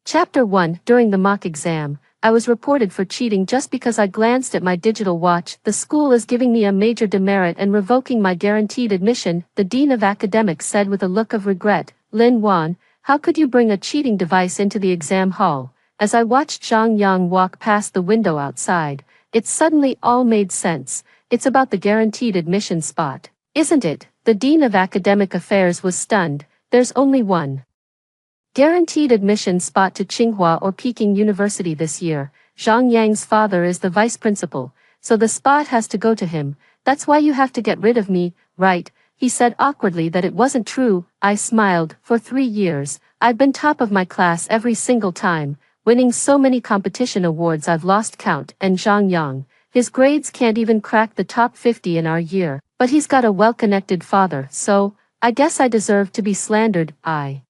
Chapter 1. During the mock exam, I was reported for cheating just because I glanced at my digital watch. The school is giving me a major demerit and revoking my guaranteed admission, the Dean of Academics said with a look of regret. Lin Wan, how could you bring a cheating device into the exam hall? As I watched Zhang Yang walk past the window outside, it suddenly all made sense. It's about the guaranteed admission spot, isn't it? The Dean of Academic Affairs was stunned. There's only one guaranteed admission spot to Tsinghua or Peking University this year. Zhang Yang's father is the vice principal, so the spot has to go to him. That's why you have to get rid of me, right? He said awkwardly that it wasn't true. I smiled. For 3 years, I've been top of my class every single time, winning so many competition awards I've lost count. And Zhang Yang, his grades can't even crack the top 50 in our year, but he's got a well-connected father, so I guess I deserve to be slandered. I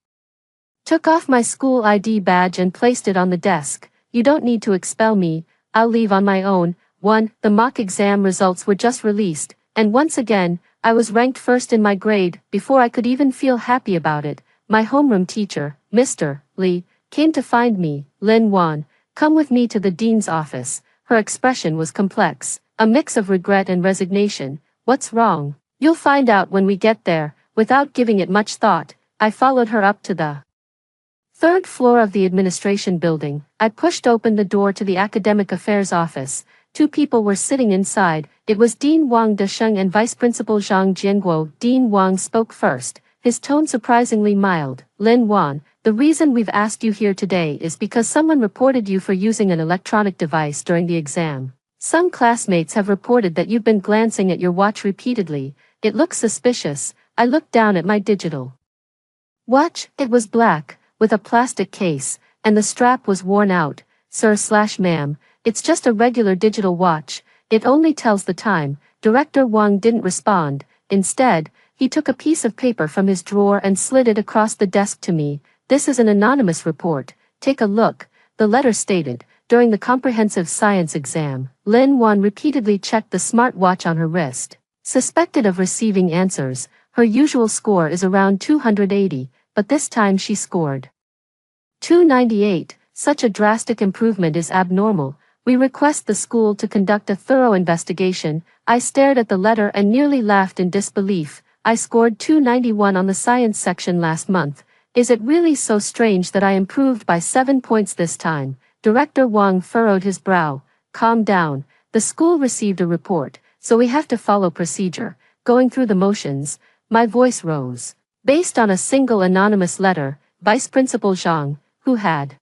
took off my school ID badge and placed it on the desk. You don't need to expel me, I'll leave on my own. 1. The mock exam results were just released, and once again, I was ranked first in my grade. Before I could even feel happy about it, my homeroom teacher, Mr. Li, came to find me. Lin Wan, come with me to the dean's office. Her expression was complex, a mix of regret and resignation. What's wrong? You'll find out when we get there. Without giving it much thought, I followed her up to the third floor of the administration building. I pushed open the door to the academic affairs office. 2 people were sitting inside. It was Dean Wang Desheng and Vice Principal Zhang Jianguo. Dean Wang spoke first, his tone surprisingly mild. Lin Wan, the reason we've asked you here today is because someone reported you for using an electronic device during the exam. Some classmates have reported that you've been glancing at your watch repeatedly. It looks suspicious. I looked down at my digital watch. It was black, with a plastic case, and the strap was worn out. Sir/ma'am, it's just a regular digital watch. It only tells the time. Director Wang didn't respond. Instead, he took a piece of paper from his drawer and slid it across the desk to me. This is an anonymous report. Take a look. The letter stated, during the comprehensive science exam, Lin Wan repeatedly checked the smartwatch on her wrist. Suspected of receiving answers, her usual score is around 280. But this time she scored 298. Such a drastic improvement is abnormal. We request the school to conduct a thorough investigation. I stared at the letter and nearly laughed in disbelief. I scored 291 on the science section last month. Is it really so strange that I improved by 7 points this time? Director Wang furrowed his brow. Calm down. The school received a report, so we have to follow procedure. Going through the motions, my voice rose. Based on a single anonymous letter, Vice Principal Zhang, who had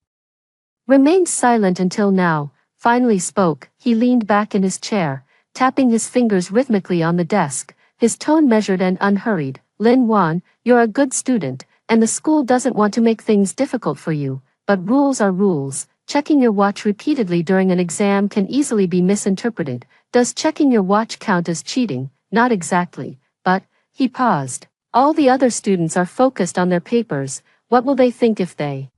remained silent until now, finally spoke. He leaned back in his chair, tapping his fingers rhythmically on the desk, his tone measured and unhurried. Lin Wan, you're a good student, and the school doesn't want to make things difficult for you, but rules are rules. Checking your watch repeatedly during an exam can easily be misinterpreted. Does checking your watch count as cheating? Not exactly, but, he paused. All the other students are focused on their papers. What will they think if they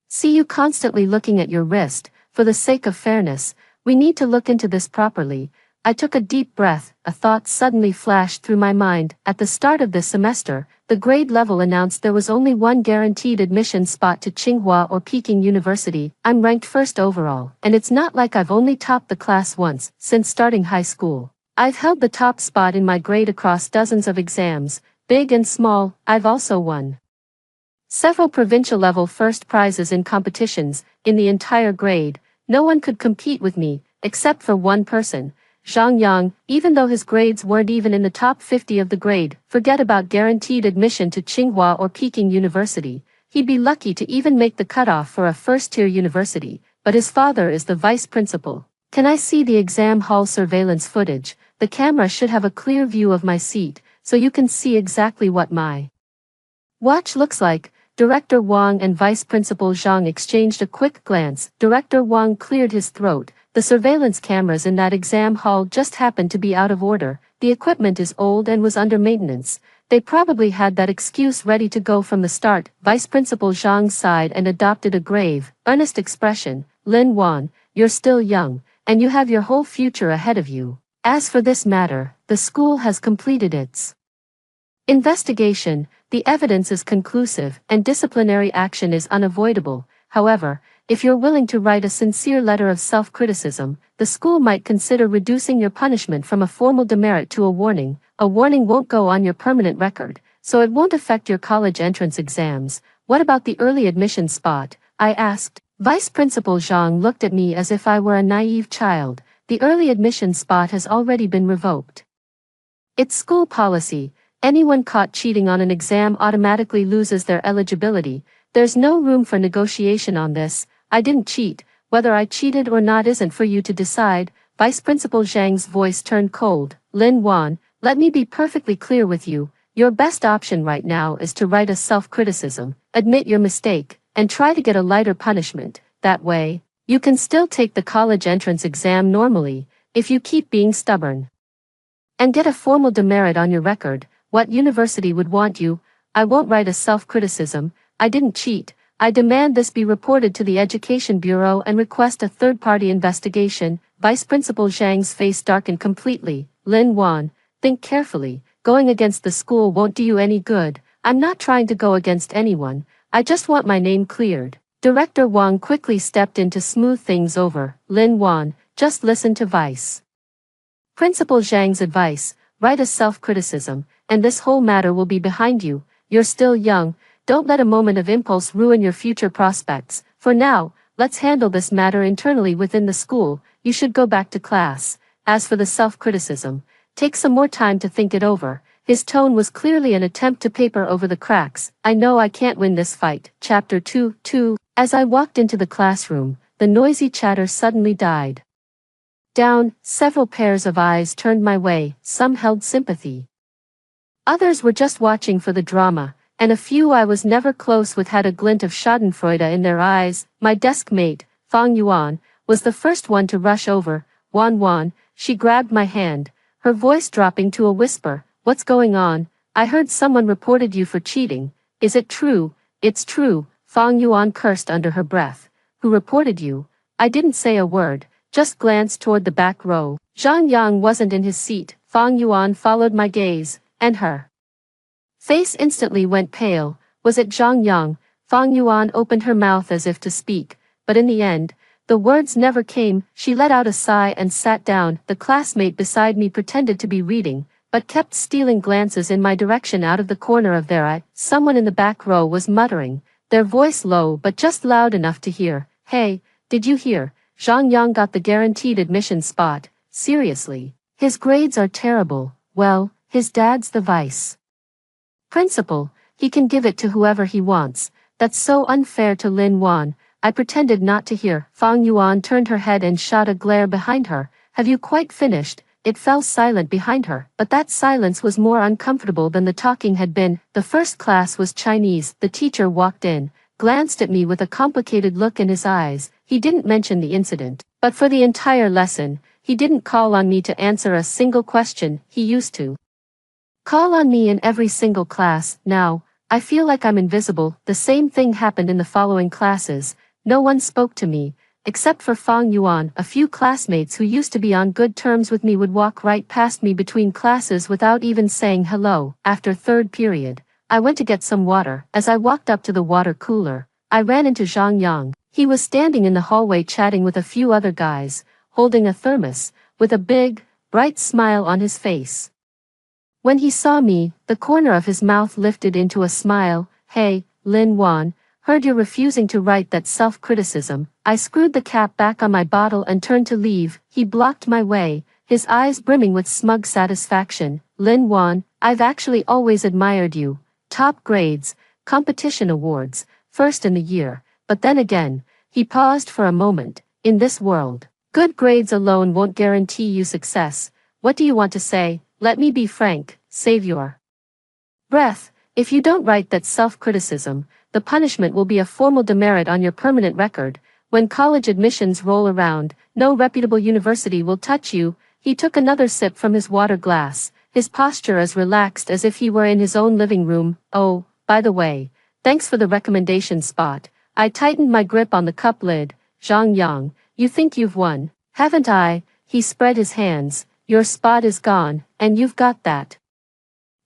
see you constantly looking at your wrist? For the sake of fairness, we need to look into this properly. I took a deep breath. A thought suddenly flashed through my mind. At the start of this semester, the grade level announced there was only one guaranteed admission spot to Tsinghua or Peking University. I'm ranked first overall, and it's not like I've only topped the class once since starting high school. I've held the top spot in my grade across dozens of exams. Big and small. I've also won several provincial-level first prizes in competitions. In the entire grade, no one could compete with me, except for one person, Zhang Yang. Even though his grades weren't even in the top 50 of the grade, forget about guaranteed admission to Tsinghua or Peking University. He'd be lucky to even make the cutoff for a first-tier university, but his father is the vice principal. Can I see the exam hall surveillance footage? The camera should have a clear view of my seat, so you can see exactly what my watch looks like. Director Wang and Vice Principal Zhang exchanged a quick glance. Director Wang cleared his throat. The surveillance cameras in that exam hall just happened to be out of order. The equipment is old and was under maintenance. They probably had that excuse ready to go from the start. Vice Principal Zhang sighed and adopted a grave, earnest expression. Lin Wan, you're still young, and you have your whole future ahead of you. As for this matter, the school has completed its investigation. The evidence is conclusive, and disciplinary action is unavoidable. However, if you're willing to write a sincere letter of self-criticism, the school might consider reducing your punishment from a formal demerit to a warning. A warning won't go on your permanent record, so it won't affect your college entrance exams. What about the early admission spot? I asked. Vice Principal Zhang looked at me as if I were a naive child. The early admission spot has already been revoked. It's school policy. Anyone caught cheating on an exam automatically loses their eligibility. There's no room for negotiation on this. I didn't cheat. Whether I cheated or not isn't for you to decide. Vice Principal Zhang's voice turned cold. Lin Wan, let me be perfectly clear with you. Your best option right now is to write a self-criticism, admit your mistake, and try to get a lighter punishment. That way, you can still take the college entrance exam normally, if you keep being stubborn. And get a formal demerit on your record. What university would want you? I won't write a self-criticism. I didn't cheat. I demand this be reported to the Education Bureau and request a third-party investigation. Vice Principal Zhang's face darkened completely. Lin Wan, think carefully. Going against the school won't do you any good. I'm not trying to go against anyone. I just want my name cleared. Director Wang quickly stepped in to smooth things over. Lin Wan, just listen to Vice Principal Zhang's advice. Write a self-criticism, and this whole matter will be behind you. You're still young. Don't let a moment of impulse ruin your future prospects. For now, let's handle this matter internally within the school. You should go back to class. As for the self-criticism, take some more time to think it over. His tone was clearly an attempt to paper over the cracks. I know I can't win this fight. Chapter 2. As I walked into the classroom, the noisy chatter suddenly died down. Several pairs of eyes turned my way. Some held sympathy. Others were just watching for the drama, and a few I was never close with had a glint of schadenfreude in their eyes. My desk mate, Fang Yuan, was the first one to rush over. Wan, she grabbed my hand, her voice dropping to a whisper. What's going on? I heard someone reported you for cheating. Is it true? It's true, Fang Yuan cursed under her breath. Who reported you? I didn't say a word, just glanced toward the back row. Zhang Yang wasn't in his seat. Fang Yuan followed my gaze, and her face instantly went pale. Was it Zhang Yang? Fang Yuan opened her mouth as if to speak, but in the end, the words never came. She let out a sigh and sat down. The classmate beside me pretended to be reading, but kept stealing glances in my direction out of the corner of their eye. Someone in the back row was muttering, their voice low but just loud enough to hear. Hey, did you hear? Zhang Yang got the guaranteed admission spot. Seriously. His grades are terrible. Well, his dad's the vice principal. He can give it to whoever he wants. That's so unfair to Lin Wan. I pretended not to hear. Fang Yuan turned her head and shot a glare behind her. Have you quite finished? It fell silent behind her, but that silence was more uncomfortable than the talking had been. The first class was Chinese. The teacher walked in, glanced at me with a complicated look in his eyes. He didn't mention the incident, but for the entire lesson, he didn't call on me to answer a single question. He used to call on me in every single class. Now, I feel like I'm invisible. The same thing happened in the following classes. No one spoke to me, except for Fang Yuan. A few classmates who used to be on good terms with me would walk right past me between classes without even saying hello. After third period, I went to get some water. As I walked up to the water cooler, I ran into Zhang Yang. He was standing in the hallway chatting with a few other guys, holding a thermos, with a big, bright smile on his face. When he saw me, the corner of his mouth lifted into a smile. Hey, Lin Wan, heard you're refusing to write that self-criticism. I screwed the cap back on my bottle and turned to leave. He blocked my way, his eyes brimming with smug satisfaction. Lin Wan, I've actually always admired you. Top grades, competition awards, first in the year. But then again, he paused for a moment. In this world, good grades alone won't guarantee you success. What do you want to say? Let me be frank. Save your breath. If you don't write that self-criticism, the punishment will be a formal demerit on your permanent record. When college admissions roll around, no reputable university will touch you. He took another sip from his water glass, his posture as relaxed as if he were in his own living room. Oh, by the way, thanks for the recommendation spot. I tightened my grip on the cup lid. Zhang Yang, you think you've won, haven't I? He spread his hands. Your spot is gone, and you've got that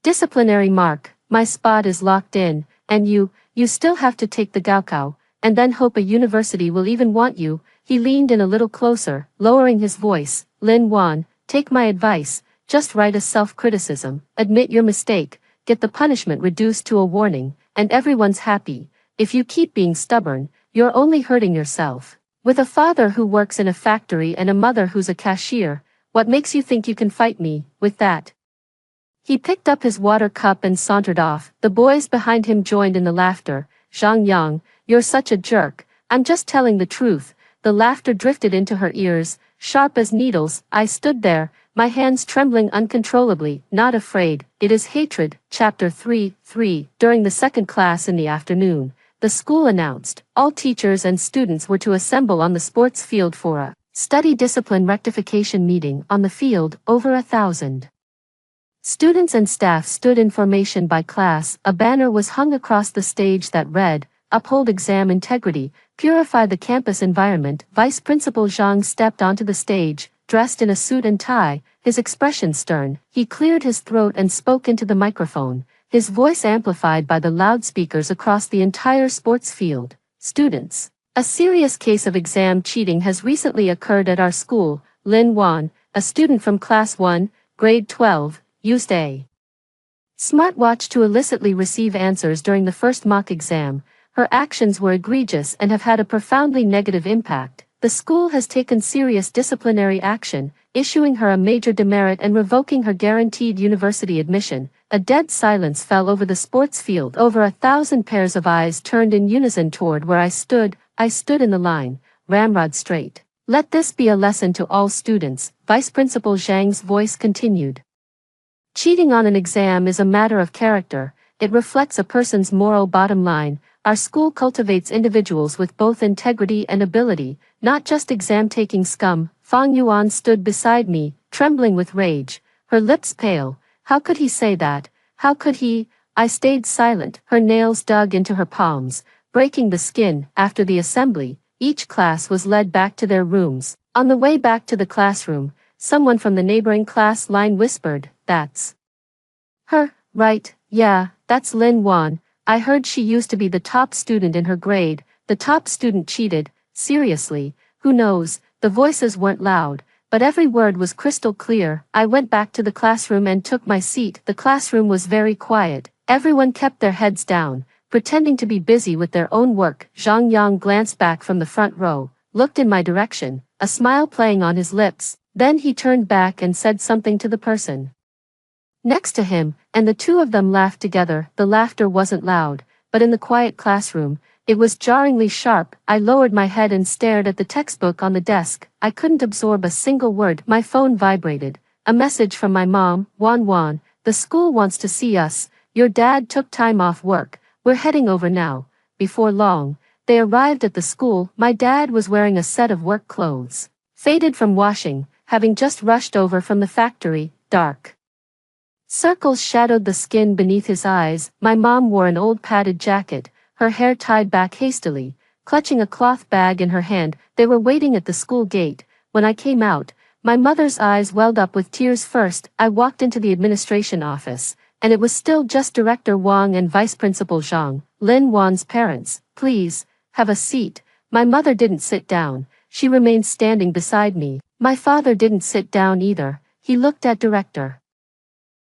disciplinary mark. My spot is locked in, and you still have to take the Gaokao. and then hope a university will even want you. He leaned in a little closer, lowering his voice. Lin Wan, take my advice, just write a self-criticism, admit your mistake, get the punishment reduced to a warning, and everyone's happy. If you keep being stubborn, you're only hurting yourself. With a father who works in a factory and a mother who's a cashier, what makes you think you can fight me with that? He picked up his water cup and sauntered off. The boys behind him joined in the laughter. Zhang Yang, you're such a jerk. I'm just telling the truth. The laughter drifted into her ears, sharp as needles. I stood there, my hands trembling uncontrollably, not afraid. It is hatred. Chapter 3. During the second class in the afternoon, the school announced all teachers and students were to assemble on the sports field for a study discipline rectification meeting. On the field, over 1,000 students and staff stood in formation by class. A banner was hung across the stage that read, "Uphold exam integrity, purify the campus environment." Vice Principal Zhang stepped onto the stage, dressed in a suit and tie, his expression stern. He cleared his throat and spoke into the microphone, his voice amplified by the loudspeakers across the entire sports field. Students, a serious case of exam cheating has recently occurred at our school. Lin Wan, a student from Class 1, Grade 12, used a smartwatch to illicitly receive answers during the first mock exam. Her actions were egregious and have had a profoundly negative impact. The school has taken serious disciplinary action, issuing her a major demerit and revoking her guaranteed university admission. A dead silence fell over the sports field. Over 1,000 pairs of eyes turned in unison toward where I stood. I stood in the line, ramrod straight. Let this be a lesson to all students, Vice Principal Zhang's voice continued. Cheating on an exam is a matter of character. It reflects a person's moral bottom line. Our school cultivates individuals with both integrity and ability, not just exam-taking scum. Fang Yuan stood beside me, trembling with rage, her lips pale. How could he say that? How could he? I stayed silent. Her nails dug into her palms, breaking the skin. After the assembly, each class was led back to their rooms. On the way back to the classroom, someone from the neighboring class line whispered, "That's her, right? Yeah, that's Lin Wan. I heard she used to be the top student in her grade." The top student cheated. Seriously, who knows? The voices weren't loud, but every word was crystal clear. I went back to the classroom and took my seat. The classroom was very quiet. Everyone kept their heads down, pretending to be busy with their own work. Zhang Yang glanced back from the front row, looked in my direction, a smile playing on his lips. Then he turned back and said something to the person next to him, and the two of them laughed together. The laughter wasn't loud, but in the quiet classroom, it was jarringly sharp. I lowered my head and stared at the textbook on the desk. I couldn't absorb a single word. My phone vibrated. A message from my mom. Wan, the school wants to see us. Your dad took time off work. We're heading over now. Before long, they arrived at the school. My dad was wearing a set of work clothes, faded from washing, having just rushed over from the factory. Dark circles shadowed the skin beneath his eyes. My mom wore an old padded jacket, her hair tied back hastily, clutching a cloth bag in her hand. They were waiting at the school gate. When I came out, my mother's eyes welled up with tears. First, I walked into the administration office, and it was still just Director Wang and Vice Principal Zhang. Lin Wan's parents, please, have a seat. My mother didn't sit down. She remained standing beside me. My father didn't sit down either. He looked at Director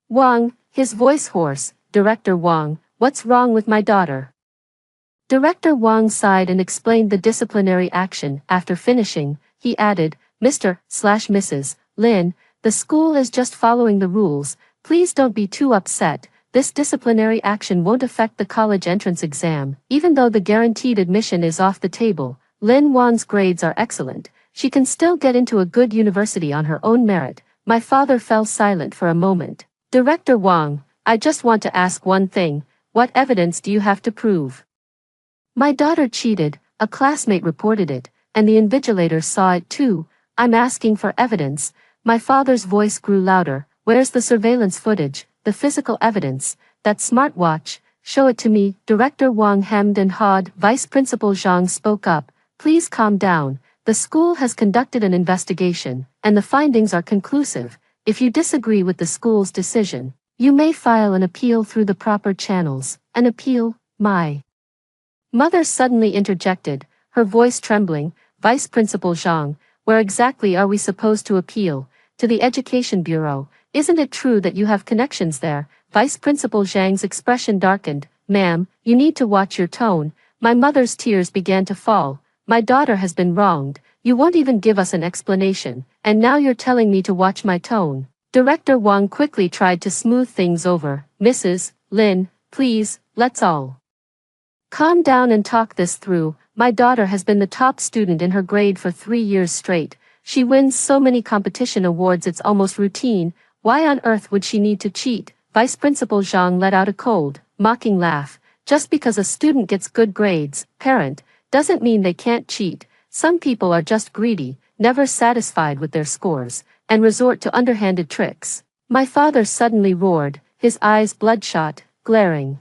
Wang, his voice hoarse. Director Wang, what's wrong with my daughter? Director Wang sighed and explained the disciplinary action. After finishing, he added, Mr./Mrs. Lin, the school is just following the rules. Please don't be too upset. This disciplinary action won't affect the college entrance exam. Even though the guaranteed admission is off the table, Lin Wan's grades are excellent. She can still get into a good university on her own merit. My father fell silent for a moment. Director Wang, I just want to ask one thing. What evidence do you have to prove? My daughter cheated, a classmate reported it, and the invigilator saw it too. I'm asking for evidence. My father's voice grew louder. Where's the surveillance footage, the physical evidence, that smartwatch? Show it to me. Director Wang hemmed and hawed. Vice Principal Zhang spoke up. Please calm down. The school has conducted an investigation, and the findings are conclusive. If you disagree with the school's decision, you may file an appeal through the proper channels. An appeal? My Mother suddenly interjected, her voice trembling. Vice Principal Zhang, where exactly are we supposed to appeal? To the Education Bureau. Isn't it true that you have connections there? Vice Principal Zhang's expression darkened. Ma'am, you need to watch your tone. My mother's tears began to fall. My daughter has been wronged. You won't even give us an explanation, and now you're telling me to watch my tone. Director Wang quickly tried to smooth things over. Mrs. Lin, please, let's all calm down and talk this through. My daughter has been the top student in her grade for 3 years straight. She wins so many competition awards it's almost routine. Why on earth would she need to cheat? Vice Principal Zhang let out a cold, mocking laugh. Just because a student gets good grades, parent, doesn't mean they can't cheat. Some people are just greedy, never satisfied with their scores, and resort to underhanded tricks. My father suddenly roared, his eyes bloodshot, glaring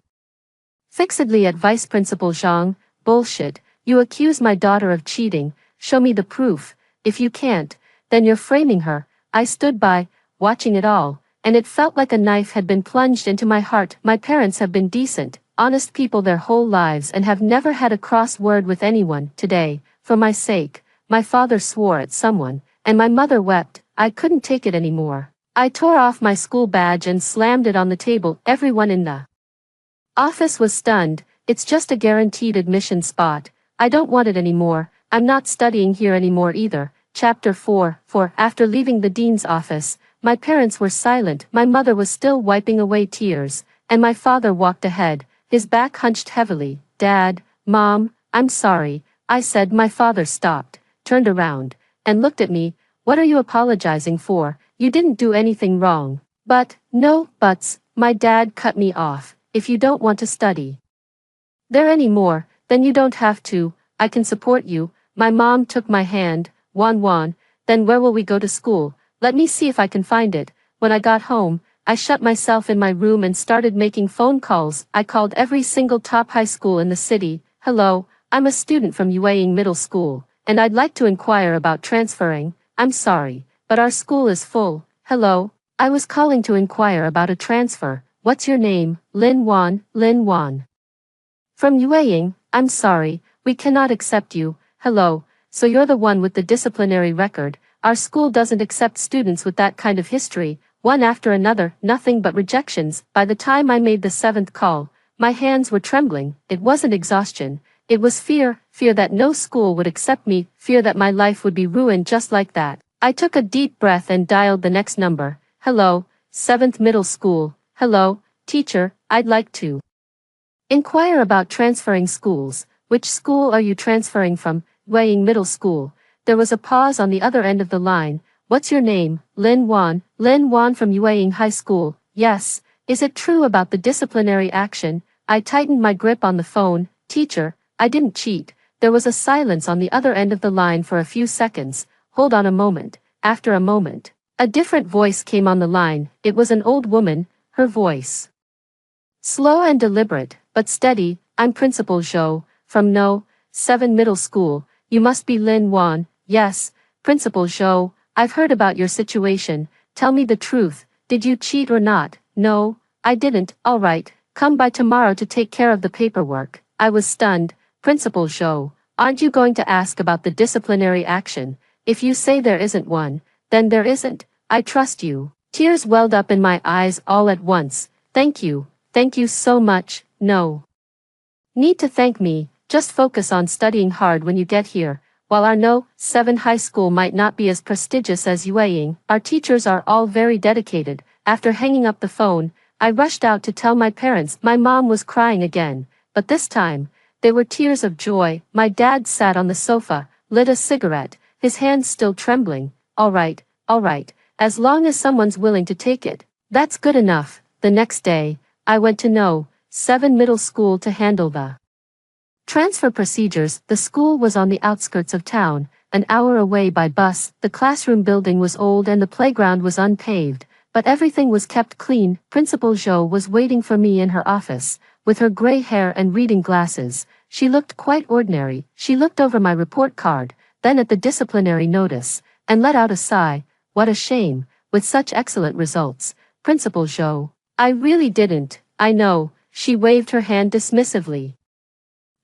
fixedly at Vice Principal Zhang. Bullshit, you accuse my daughter of cheating, show me the proof. If you can't, then you're framing her. I stood by, watching it all, and it felt like a knife had been plunged into my heart. My parents have been decent, honest people their whole lives and have never had a cross word with anyone. Today, for my sake, my father swore at someone, and my mother wept. I couldn't take it anymore. I tore off my school badge and slammed it on the table. Everyone in the office was stunned. It's just a guaranteed admission spot. I don't want it anymore. I'm not studying here anymore either. Chapter 4. After leaving the dean's office, my parents were silent. My mother was still wiping away tears, and my father walked ahead, his back hunched heavily. Dad, Mom, I'm sorry, I said. My father stopped, turned around, and looked at me. What are you apologizing for? You didn't do anything wrong. But, no buts, my dad cut me off. If you don't want to study there anymore, then you don't have to. I can support you. My mom took my hand. Wan, then where will we go to school? Let me see if I can find it. When I got home, I shut myself in my room and started making phone calls. I called every single top high school in the city. Hello, I'm a student from Yueying Middle School, and I'd like to inquire about transferring. I'm sorry, but our school is full. Hello, I was calling to inquire about a transfer. What's your name? Lin Wan. From Yueying. I'm sorry, we cannot accept you. Hello, so you're the one with the disciplinary record. Our school doesn't accept students with that kind of history. One after another, nothing but rejections. By the time I made the 7th call, my hands were trembling. It wasn't exhaustion. It was fear that no school would accept me, fear that my life would be ruined just like that. I took a deep breath and dialed the next number. Hello, 7th Middle School. Hello, teacher, I'd like to inquire about transferring schools. Which school are you transferring from? Yueying Middle School. There was a pause on the other end of the line. What's your name? Lin Wan from Yueying High School. Yes. Is it true about the disciplinary action? I tightened my grip on the phone. Teacher, I didn't cheat. There was a silence on the other end of the line for a few seconds. Hold on a moment. After a moment, a different voice came on the line. It was an old woman, her voice slow and deliberate, but steady. I'm Principal Zhou, from No. 7 Middle School. You must be Lin Wan. Yes, Principal Zhou, I've heard about your situation. Tell me the truth. Did you cheat or not? No, I didn't. All right, come by tomorrow to take care of the paperwork. I was stunned. Principal Zhou, aren't you going to ask about the disciplinary action? If you say there isn't one, then there isn't. I trust you. Tears welled up in my eyes all at once. Thank you so much. No need to thank me. Just focus on studying hard when you get here. While our No. 7 high school might not be as prestigious as Yueying, our teachers are all very dedicated. After hanging up the phone, I rushed out to tell my parents. My mom was crying again, but this time, they were tears of joy. My dad sat on the sofa, lit a cigarette, his hands still trembling. All right, as long as someone's willing to take it, that's good enough. The next day, I went to No. 7 Middle School to handle the transfer procedures. The school was on the outskirts of town, an hour away by bus. The classroom building was old and the playground was unpaved, but everything was kept clean. Principal Zhou was waiting for me in her office, with her gray hair and reading glasses. She looked quite ordinary. She looked over my report card, then at the disciplinary notice, and let out a sigh. What a shame, with such excellent results. Principal Zhou, I really didn't. I know. She waved her hand dismissively.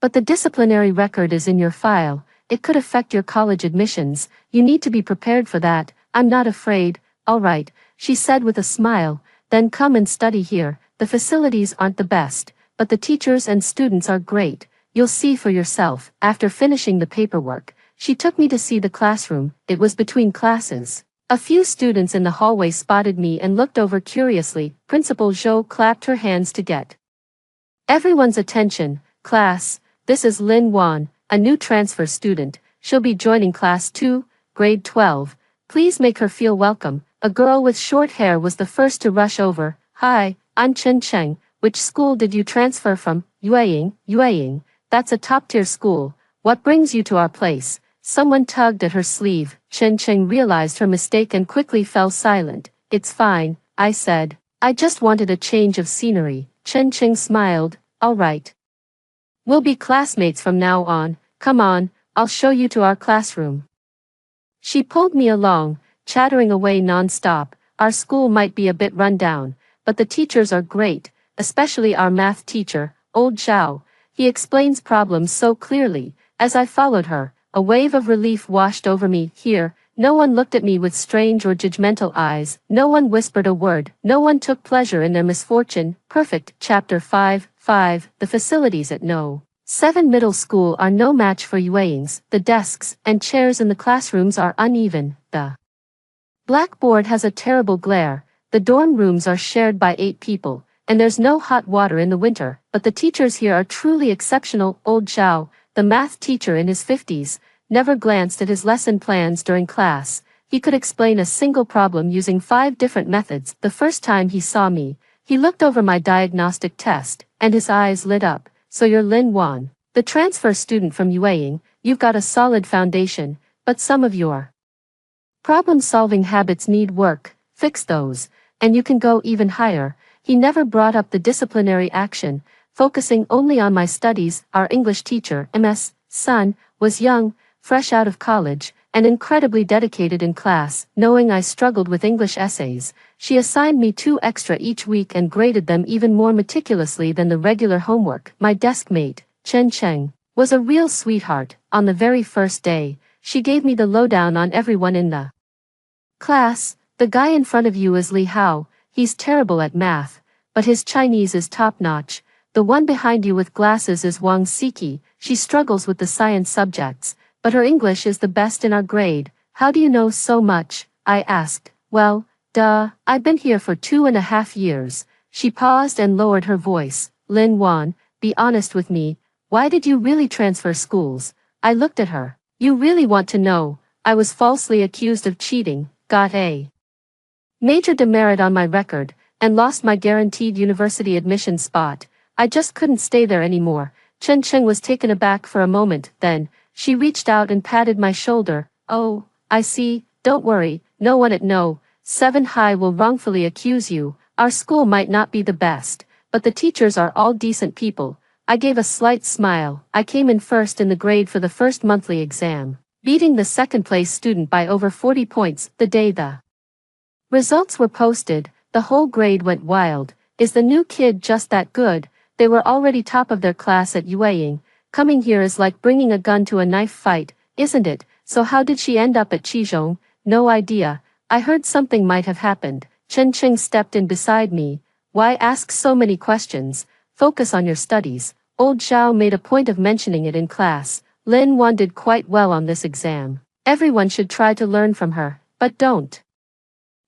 But the disciplinary record is in your file. It could affect your college admissions. You need to be prepared for that. I'm not afraid. All right, she said with a smile. Then come and study here. The facilities aren't the best, but the teachers and students are great. You'll see for yourself. After finishing the paperwork, she took me to see the classroom. It was between classes. A few students in the hallway spotted me and looked over curiously. Principal Zhou clapped her hands to get everyone's attention. Class, this is Lin Wan, a new transfer student. She'll be joining class 2, grade 12. Please make her feel welcome. A girl with short hair was the first to rush over. Hi, I'm Chen Cheng. Which school did you transfer from? Yueying. That's a top-tier school. What brings you to our place? Someone tugged at her sleeve. Chen Cheng realized her mistake and quickly fell silent. It's fine, I said. I just wanted a change of scenery. Chen Cheng smiled. All right. We'll be classmates from now on. Come on, I'll show you to our classroom. She pulled me along, chattering away non-stop. Our school might be a bit run down, but the teachers are great, especially our math teacher, old Zhao. He explains problems so clearly. As I followed her, a wave of relief washed over me. Here, no one looked at me with strange or judgmental eyes. No one whispered a word. No one took pleasure in their misfortune. Perfect. Chapter 5. The facilities at No. 7 Middle School are no match for Yueying's. The desks and chairs in the classrooms are uneven. The blackboard has a terrible glare. The dorm rooms are shared by 8 people, and there's no hot water in the winter. But the teachers here are truly exceptional. Old Zhao, the math teacher in his 50s, never glanced at his lesson plans during class. He could explain a single problem using 5 different methods. The first time he saw me, he looked over my diagnostic test, and his eyes lit up. So you're Lin Wan, the transfer student from Yueying. You've got a solid foundation, but some of your problem-solving habits need work. Fix those, and you can go even higher. He never brought up the disciplinary action, focusing only on my studies. Our English teacher, Ms. Sun, was young, fresh out of college, and incredibly dedicated in class. Knowing I struggled with English essays, she assigned me 2 extra each week and graded them even more meticulously than the regular homework. My desk mate, Chen Cheng, was a real sweetheart. On the very first day, she gave me the lowdown on everyone in the class. The guy in front of you is Li Hao. He's terrible at math, but his Chinese is top-notch. The one behind you with glasses is Wang Siki. She struggles with the science subjects, but her English is the best in our grade. How do you know so much? I asked. Well, duh, I've been here for 2.5 years. She paused and lowered her voice. Lin Wan, be honest with me. Why did you really transfer schools? I looked at her. You really want to know? I was falsely accused of cheating, got a major demerit on my record, and lost my guaranteed university admission spot. I just couldn't stay there anymore. Chen Cheng was taken aback for a moment. Then, she reached out and patted my shoulder. Oh, I see. Don't worry. No one at No. 7 High will wrongfully accuse you. Our school might not be the best, but the teachers are all decent people. I gave a slight smile. I came in first in the grade for the first monthly exam, beating the second-place student by over 40 points. The day the results were posted, the whole grade went wild. Is the new kid just that good? They were already top of their class at Yueying. Coming here is like bringing a gun to a knife fight, isn't it? So how did she end up at Qizhong? No idea. I heard something might have happened. Chen Cheng stepped in beside me. Why ask so many questions? Focus on your studies. Old Zhao made a point of mentioning it in class. Lin Wan did quite well on this exam. Everyone should try to learn from her, but don't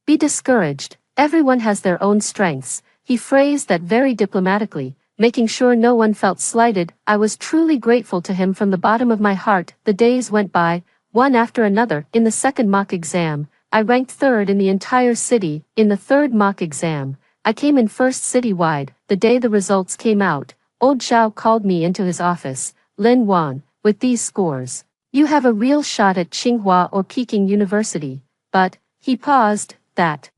be discouraged. Everyone has their own strengths. He phrased that very diplomatically, making sure no one felt slighted. I was truly grateful to him from the bottom of my heart. The days went by, one after another. In the second mock exam, I ranked 3rd in the entire city. In the 3rd mock exam, I came in first citywide. The day the results came out, old Zhao called me into his office. Lin Wan, with these scores, you have a real shot at Tsinghua or Peking University. But, he paused, that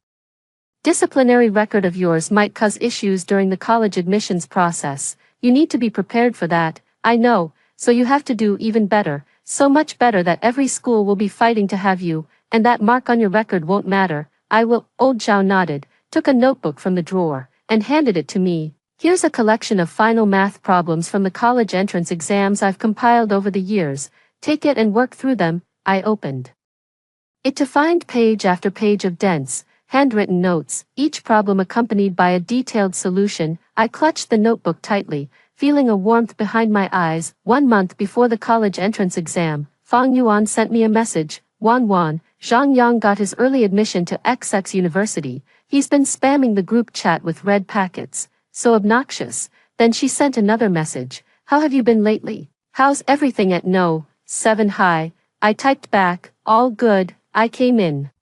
disciplinary record of yours might cause issues during the college admissions process. You need to be prepared for that. I know, so you have to do even better, so much better that every school will be fighting to have you, and that mark on your record won't matter. I will. Old Zhao nodded, took a notebook from the drawer, and handed it to me. Here's a collection of final math problems from the college entrance exams I've compiled over the years. Take it and work through them. I opened it to find page after page of dense, handwritten notes, each problem accompanied by a detailed solution. I clutched the notebook tightly, feeling a warmth behind my eyes. 1 month before the college entrance exam, Fang Yuan sent me a message. Wan, Zhang Yang got his early admission to XX University. He's been spamming the group chat with red packets. So obnoxious. Then she sent another message. How have you been lately? How's everything at No. 7 High? I typed back, all good. I came in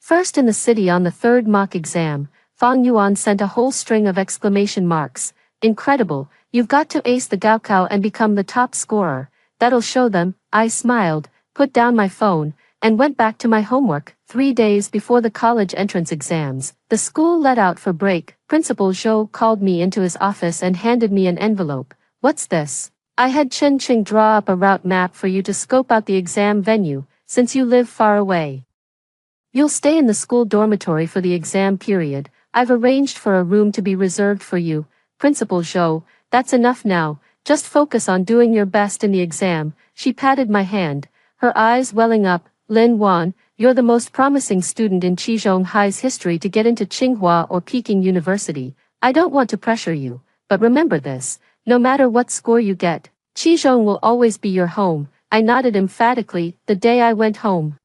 first in the city on the third mock exam. Fang Yuan sent a whole string of exclamation marks. Incredible, you've got to ace the Gaokao and become the top scorer. That'll show them. I smiled, put down my phone, and went back to my homework. 3 days before the college entrance exams, the school let out for break. Principal Zhou called me into his office and handed me an envelope. What's this? I had Chen Qing draw up a route map for you to scope out the exam venue, since you live far away. You'll stay in the school dormitory for the exam period. I've arranged for a room to be reserved for you. Principal Zhou, that's enough now. Just focus on doing your best in the exam. She patted my hand, her eyes welling up. Lin Wan, you're the most promising student in Qizhong High's history to get into Tsinghua or Peking University. I don't want to pressure you, but remember this, no matter what score you get, Qizhong will always be your home. I nodded emphatically. The day I went home,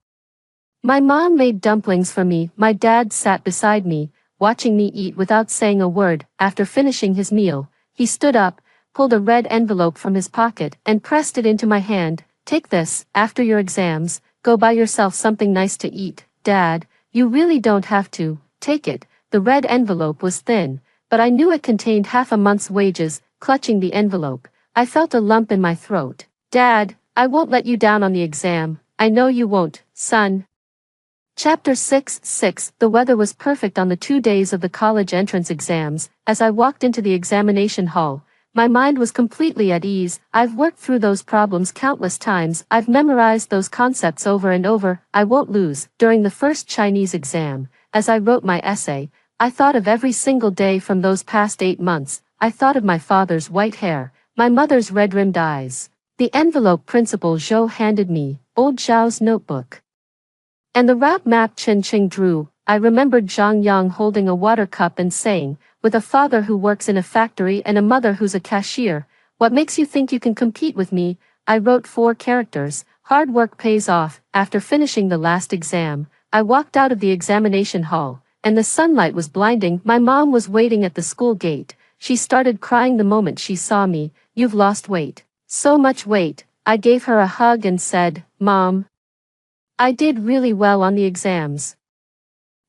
my mom made dumplings for me. My dad sat beside me, watching me eat without saying a word. After finishing his meal, he stood up, pulled a red envelope from his pocket, and pressed it into my hand. Take this, after your exams. Go buy yourself something nice to eat. Dad, you really don't have to. Take it. The red envelope was thin, but I knew it contained half a month's wages. Clutching the envelope, I felt a lump in my throat. Dad, I won't let you down on the exam. I know you won't, son. Chapter 6. The weather was perfect on the 2 days of the college entrance exams. As I walked into the examination hall, my mind was completely at ease. I've worked through those problems countless times. I've memorized those concepts over and over. I won't lose. During the first Chinese exam, as I wrote my essay, I thought of every single day from those past 8 months. I thought of my father's white hair, my mother's red-rimmed eyes, the envelope Principal Zhou handed me, old Zhao's notebook, and the route map Chen Qing drew. I remembered Zhang Yang holding a water cup and saying, with a father who works in a factory and a mother who's a cashier, what makes you think you can compete with me? I wrote 4 characters. Hard work pays off. After finishing the last exam, I walked out of the examination hall, and the sunlight was blinding. My mom was waiting at the school gate. She started crying the moment she saw me. You've lost weight. So much weight. I gave her a hug and said, Mom, I did really well on the exams.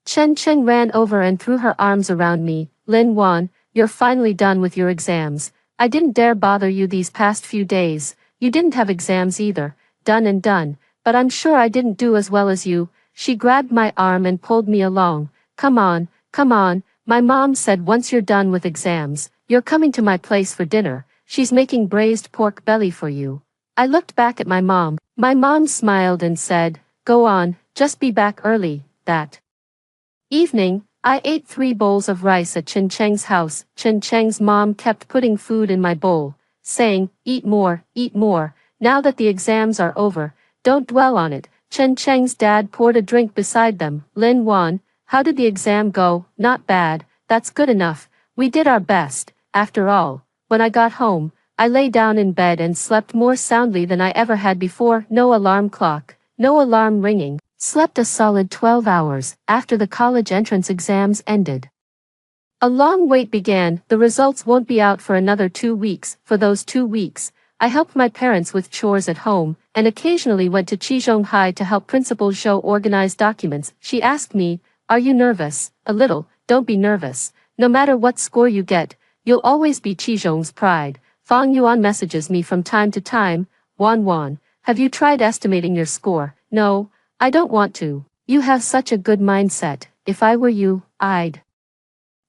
Chen Qing ran over and threw her arms around me. Lin Wan, you're finally done with your exams. I didn't dare bother you these past few days. You didn't have exams either. Done and done. But I'm sure I didn't do as well as you. She grabbed my arm and pulled me along. Come on. My mom said once you're done with exams, you're coming to my place for dinner. She's making braised pork belly for you. I looked back at my mom. My mom smiled and said, go on, just be back early. That evening, I ate 3 bowls of rice at Chen Cheng's house. Chen Cheng's mom kept putting food in my bowl, saying, eat more, now that the exams are over, don't dwell on it. Chen Cheng's dad poured a drink beside them. Lin Wan, how did the exam go? Not bad, that's good enough. We did our best. After all, when I got home, I lay down in bed and slept more soundly than I ever had before. No alarm clock, no alarm ringing. Slept a solid 12 hours after the college entrance exams ended. A long wait began. The results won't be out for another 2 weeks. For those 2 weeks, I helped my parents with chores at home, and occasionally went to Qizhong High to help Principal Zhou organize documents. She asked me, are you nervous? A little. Don't be nervous. No matter what score you get, you'll always be Qizhong's pride. Fang Yuan messages me from time to time. Wan, have you tried estimating your score? No, I don't want to. You have such a good mindset. If I were you, I'd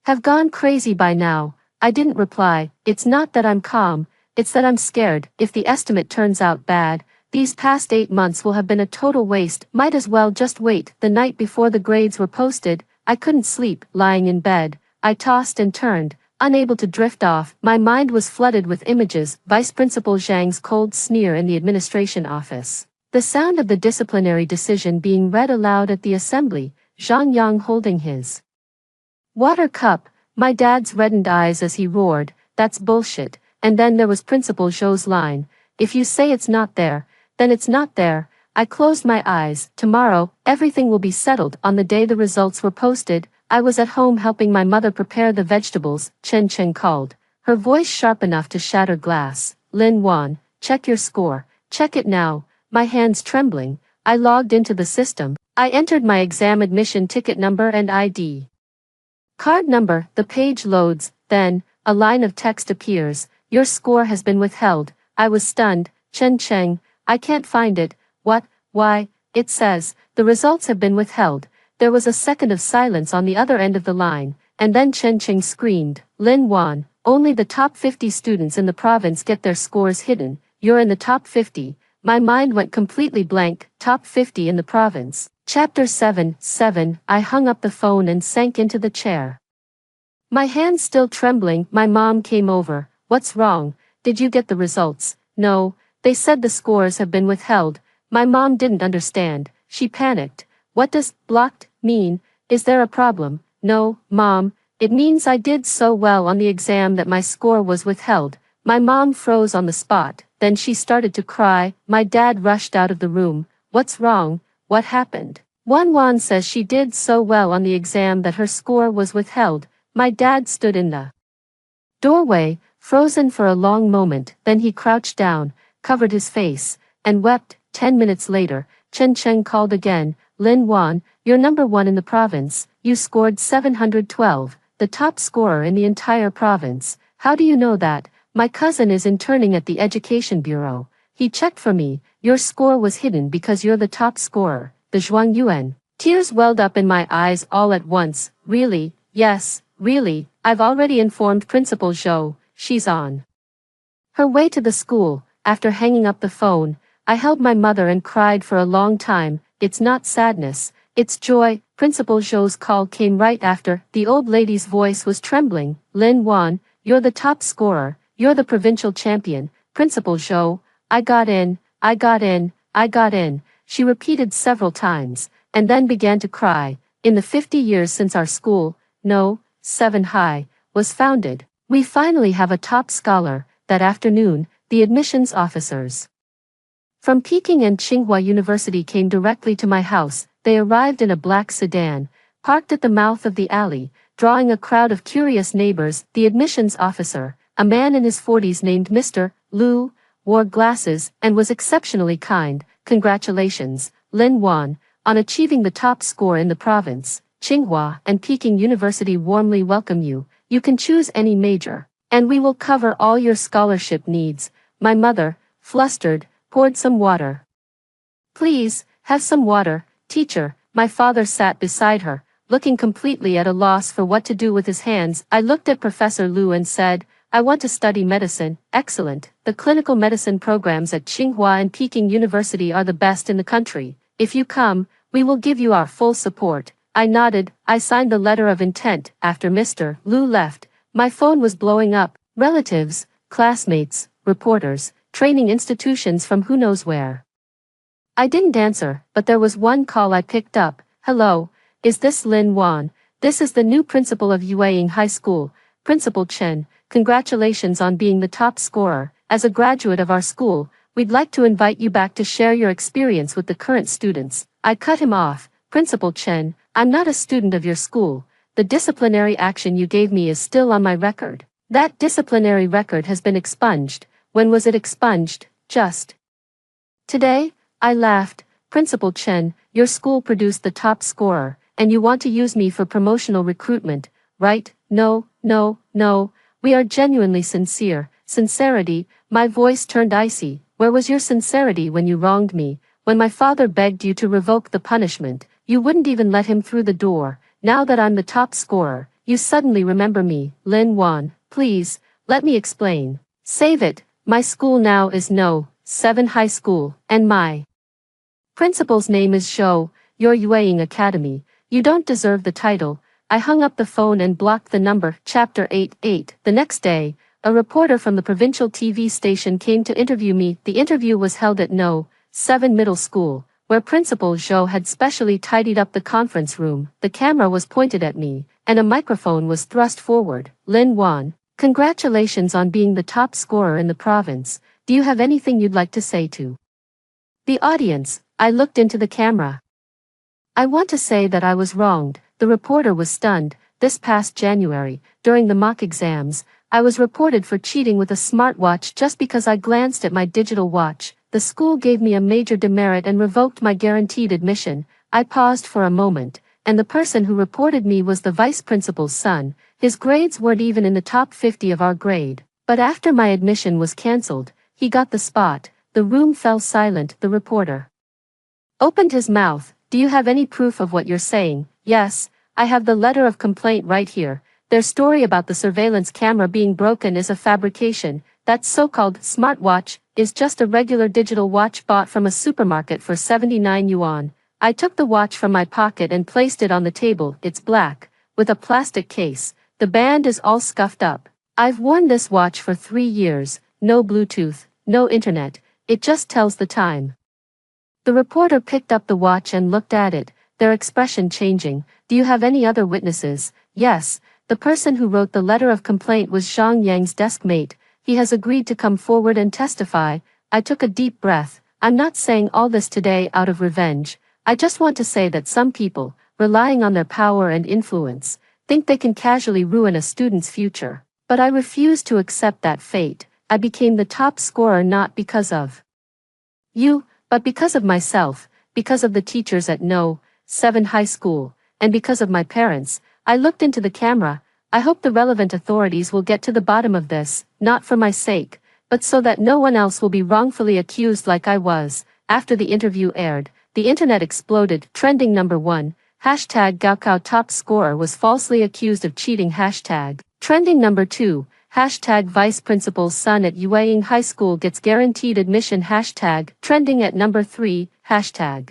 have gone crazy by now. I didn't reply. It's not that I'm calm, it's that I'm scared. If the estimate turns out bad, these past 8 months will have been a total waste. Might as well just wait. The night before the grades were posted, I couldn't sleep. Lying in bed, I tossed and turned. Unable to drift off, my mind was flooded with images, Vice Principal Zhang's cold sneer in the administration office. The sound of the disciplinary decision being read aloud at the assembly, Zhang Yang holding his water cup, my dad's reddened eyes as he roared, "That's bullshit," and then there was Principal Zhou's line, "If you say it's not there, then it's not there." I closed my eyes. Tomorrow, everything will be settled. On the day the results were posted, I was at home helping my mother prepare the vegetables, Chen Chen called, her voice sharp enough to shatter glass. "Lin Wan, check your score, check it now." My hands trembling, I logged into the system. I entered my exam admission ticket number and ID card number. The page loads, then, a line of text appears, "Your score has been withheld." I was stunned. "Chen Cheng, I can't find it." "What? Why?" It says, "The results have been withheld." There was a second of silence on the other end of the line, and then Chen Cheng screamed, "Lin Wan, only the top 50 students in the province get their scores hidden. You're in the top 50. My mind went completely blank. Top 50 in the province. Chapter 7. I hung up the phone and sank into the chair. My hands still trembling. My mom came over. "What's wrong? Did you get the results?" "No, they said the scores have been withheld." My mom didn't understand. She panicked. "What does blocked mean? Is there a problem?" "No, Mom, it means I did so well on the exam that my score was withheld." My mom froze on the spot, then she started to cry. My dad rushed out of the room. "What's wrong? What happened?" Wan says she did so well on the exam that her score was withheld." My dad stood in the doorway, frozen for a long moment, then he crouched down, covered his face, and wept. 10 minutes later, Chen Cheng called again. "Lin Wan, you're number 1 in the province. You scored 712, the top scorer in the entire province." "How do you know that?" "My cousin is interning at the Education Bureau. He checked for me. Your score was hidden because you're the top scorer." The Zhuang Yuan. Tears welled up in my eyes all at once. "Really?" "Yes, really. I've already informed Principal Zhou. She's on her way to the school." After hanging up the phone, I held my mother and cried for a long time. "It's not sadness, it's joy." Principal Zhou's call came right after. The old lady's voice was trembling. "Lin Wan, you're the top scorer. You're the provincial champion." "Principal Zhou, I got in, I got in, I got in," she repeated several times, and then began to cry. "In the 50 years since our school, no, 7 High, was founded, we finally have a top scholar." That afternoon, the admissions officers from Peking and Tsinghua University came directly to my house. They arrived in a black sedan, parked at the mouth of the alley, drawing a crowd of curious neighbors. The admissions officer, a man in his 40s named Mr. Lu, wore glasses and was exceptionally kind. "Congratulations, Lin Wan, on achieving the top score in the province. Tsinghua and Peking University warmly welcome you. You can choose any major, and we will cover all your scholarship needs." My mother, flustered, poured some water. "Please, have some water, teacher." My father sat beside her, looking completely at a loss for what to do with his hands. I looked at Professor Lu and said, "I want to study medicine." "Excellent. The clinical medicine programs at Tsinghua and Peking University are the best in the country. If you come, we will give you our full support." I nodded. I signed the letter of intent. After Mr. Lu left, my phone was blowing up. Relatives, classmates, reporters, training institutions from who knows where. I didn't answer, but there was one call I picked up. "Hello, is this Lin Wan?" "This is the new principal of Yueying High School, Principal Chen. Congratulations on being the top scorer. As a graduate of our school, we'd like to invite you back to share your experience with the current students." I cut him off. "Principal Chen, I'm not a student of your school. The disciplinary action you gave me is still on my record." "That disciplinary record has been expunged." "When was it expunged?" "Just today." I laughed. "Principal Chen, your school produced the top scorer, and you want to use me for promotional recruitment, right?" No, we are genuinely sincere." "Sincerity?" My voice turned icy. "Where was your sincerity when you wronged me? When my father begged you to revoke the punishment, you wouldn't even let him through the door. Now that I'm the top scorer, you suddenly remember me." "Lin Wan, please, let me explain." "Save it. My school now is No. 7 High School, and my principal's name is Zhou. You're Yueying Academy. You don't deserve the title." I hung up the phone and blocked the number. Chapter 8:8. The next day, a reporter from the provincial TV station came to interview me. The interview was held at No. 7 Middle School, where Principal Zhou had specially tidied up the conference room. The camera was pointed at me, and a microphone was thrust forward. Lin Wan, congratulations on being the top scorer in the province. Do you have anything you'd like to say to the audience? I looked into the camera. I want to say that I was wronged. The reporter was stunned. This past January, during the mock exams, I was reported for cheating with a smartwatch just because I glanced at my digital watch. The school gave me a major demerit and revoked my guaranteed admission. I paused for a moment, and the person who reported me was the vice principal's son. His grades weren't even in the top 50 of our grade. But after my admission was cancelled, he got the spot. The room fell silent. The reporter opened his mouth. Do you have any proof of what you're saying? Yes, I have the letter of complaint right here. Their story about the surveillance camera being broken is a fabrication. That so-called smartwatch is just a regular digital watch bought from a supermarket for 79 yuan. I took the watch from my pocket and placed it on the table. It's black, with a plastic case. The band is all scuffed up. I've worn this watch for 3 years. No Bluetooth, no internet. It just tells the time. The reporter picked up the watch and looked at it, their expression changing. Do you have any other witnesses? Yes, the person who wrote the letter of complaint was Zhang Yang's desk mate. He has agreed to come forward and testify. I took a deep breath. I'm not saying all this today out of revenge. I just want to say that some people, relying on their power and influence, think they can casually ruin a student's future. But I refuse to accept that fate. I became the top scorer not because of you, but because of myself, because of the teachers at No. 7 High School, and because of my parents. I looked into the camera. I hope the relevant authorities will get to the bottom of this, not for my sake, but so that no one else will be wrongfully accused like I was. After the interview aired, the internet exploded. Trending number 1, hashtag Gaokao top scorer was falsely accused of cheating. Hashtag. Trending number 2, hashtag vice principal's son at Yueying High School gets guaranteed admission. Hashtag. Trending at number 3, hashtag.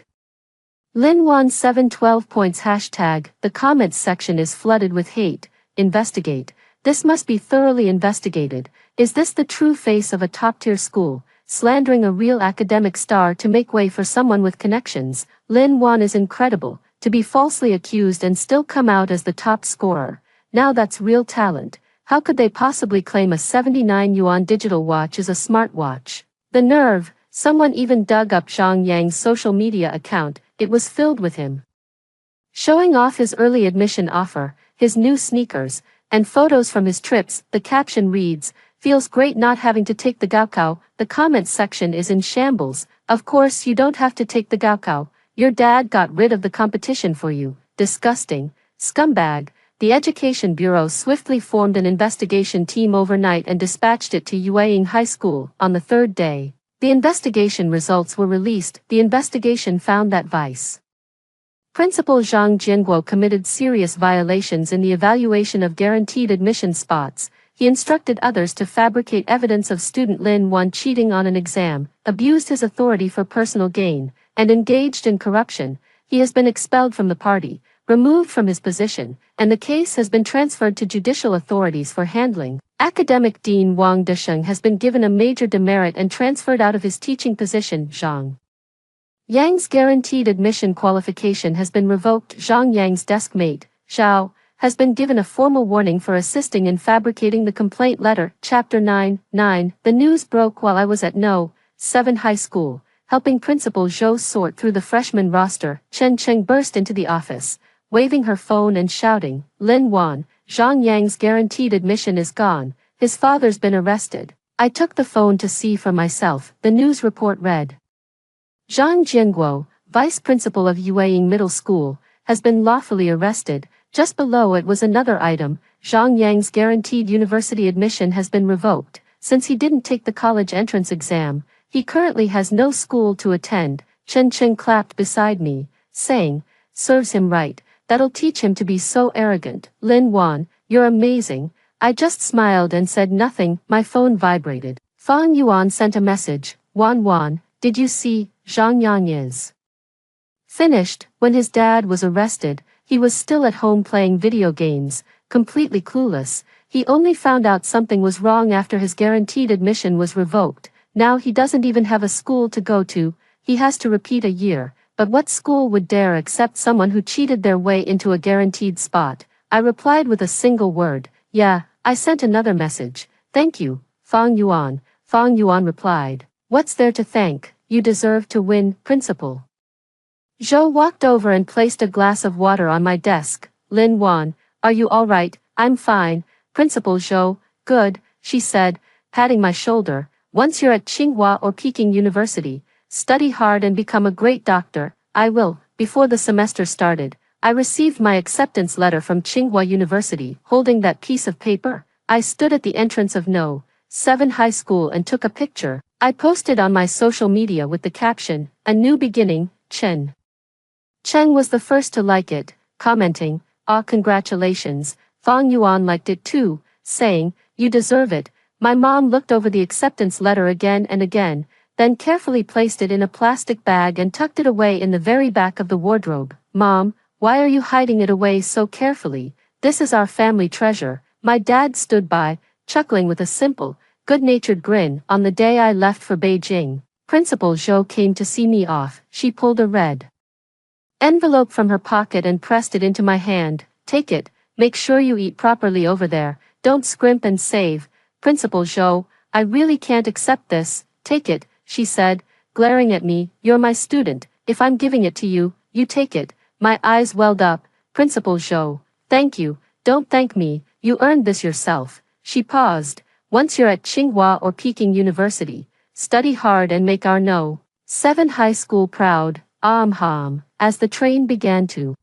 Lin Wan 712 points. Hashtag. The comments section is flooded with hate. Investigate. This must be thoroughly investigated. Is this the true face of a top-tier school, slandering a real academic star to make way for someone with connections? Lin Wan is incredible, to be falsely accused and still come out as the top scorer. Now that's real talent. How could they possibly claim a 79 yuan digital watch is a smartwatch? The nerve. Someone even dug up Zhang Yang's social media account. It was filled with him showing off his early admission offer, his new sneakers, and photos from his trips. The caption reads, "Feels great not having to take the Gaokao." The comments section is in shambles. Of course you don't have to take the Gaokao. Your dad got rid of the competition for you. Disgusting. Scumbag. The Education Bureau swiftly formed an investigation team overnight and dispatched it to Yueying High School. On the third day, the investigation results were released. The investigation found that Vice Principal Zhang Jinguo committed serious violations in the evaluation of guaranteed admission spots. He instructed others to fabricate evidence of student Lin Wan cheating on an exam, abused his authority for personal gain, and engaged in corruption. He has been expelled from the party, removed from his position, and the case has been transferred to judicial authorities for handling. Academic Dean Wang Desheng has been given a major demerit and transferred out of his teaching position. Zhang Yang's guaranteed admission qualification has been revoked. Zhang Yang's desk mate, Zhao, has been given a formal warning for assisting in fabricating the complaint letter. Chapter 9:9. The news broke while I was at No. 7 High School, helping Principal Zhou sort through the freshman roster. Chen Cheng burst into the office, waving her phone and shouting, "Lin Wan, Zhang Yang's guaranteed admission is gone. His father's been arrested." I took the phone to see for myself. The news report read, Zhang Jinguo, vice principal of Yueying Middle School, has been lawfully arrested. Just below it was another item, Zhang Yang's guaranteed university admission has been revoked. Since he didn't take the college entrance exam, he currently has no school to attend. Chen Cheng clapped beside me, saying, "Serves him right. That'll teach him to be so arrogant." Lin Wan, you're amazing. I just smiled and said nothing. My phone vibrated. Fang Yuan sent a message. Wan, did you see, Zhang Yang is finished. When his dad was arrested, He was still at home playing video games, completely clueless. He only found out something was wrong after his guaranteed admission was revoked. Now he doesn't even have a school to go to. He has to repeat a year. But what school would dare accept someone who cheated their way into a guaranteed spot? I replied with a single word. Yeah. I sent another message. Thank you, Fang Yuan. Fang Yuan replied. What's there to thank? You deserve to win, principal. Zhou walked over and placed a glass of water on my desk. Lin Wan, are you all right? I'm fine, Principal Zhou. Good, she said, patting my shoulder. Once you're at Tsinghua or Peking University, study hard and become a great doctor. I will. Before the semester started, I received my acceptance letter from Tsinghua University. Holding that piece of paper, I stood at the entrance of No. 7 High School and took a picture. I posted on my social media with the caption, "A new beginning, Chen." Chen was the first to like it, commenting, "Ah, congratulations." Fang Yuan liked it too, saying, "You deserve it." My mom looked over the acceptance letter again and again, then carefully placed it in a plastic bag and tucked it away in the very back of the wardrobe. Mom, why are you hiding it away so carefully? This is our family treasure. My dad stood by, chuckling with a simple, good-natured grin. On the day I left for Beijing, Principal Zhou came to see me off. She pulled a red envelope from her pocket and pressed it into my hand. Take it, make sure you eat properly over there, don't scrimp and save. Principal Zhou, I really can't accept this. Take it, she said, glaring at me. You're my student, if I'm giving it to you, you take it. My eyes welled up. Principal Zhou, thank you, don't thank me, you earned this yourself. She paused. Once you're at Tsinghua or Peking University, study hard and make our No. 7 High School proud. As the train began to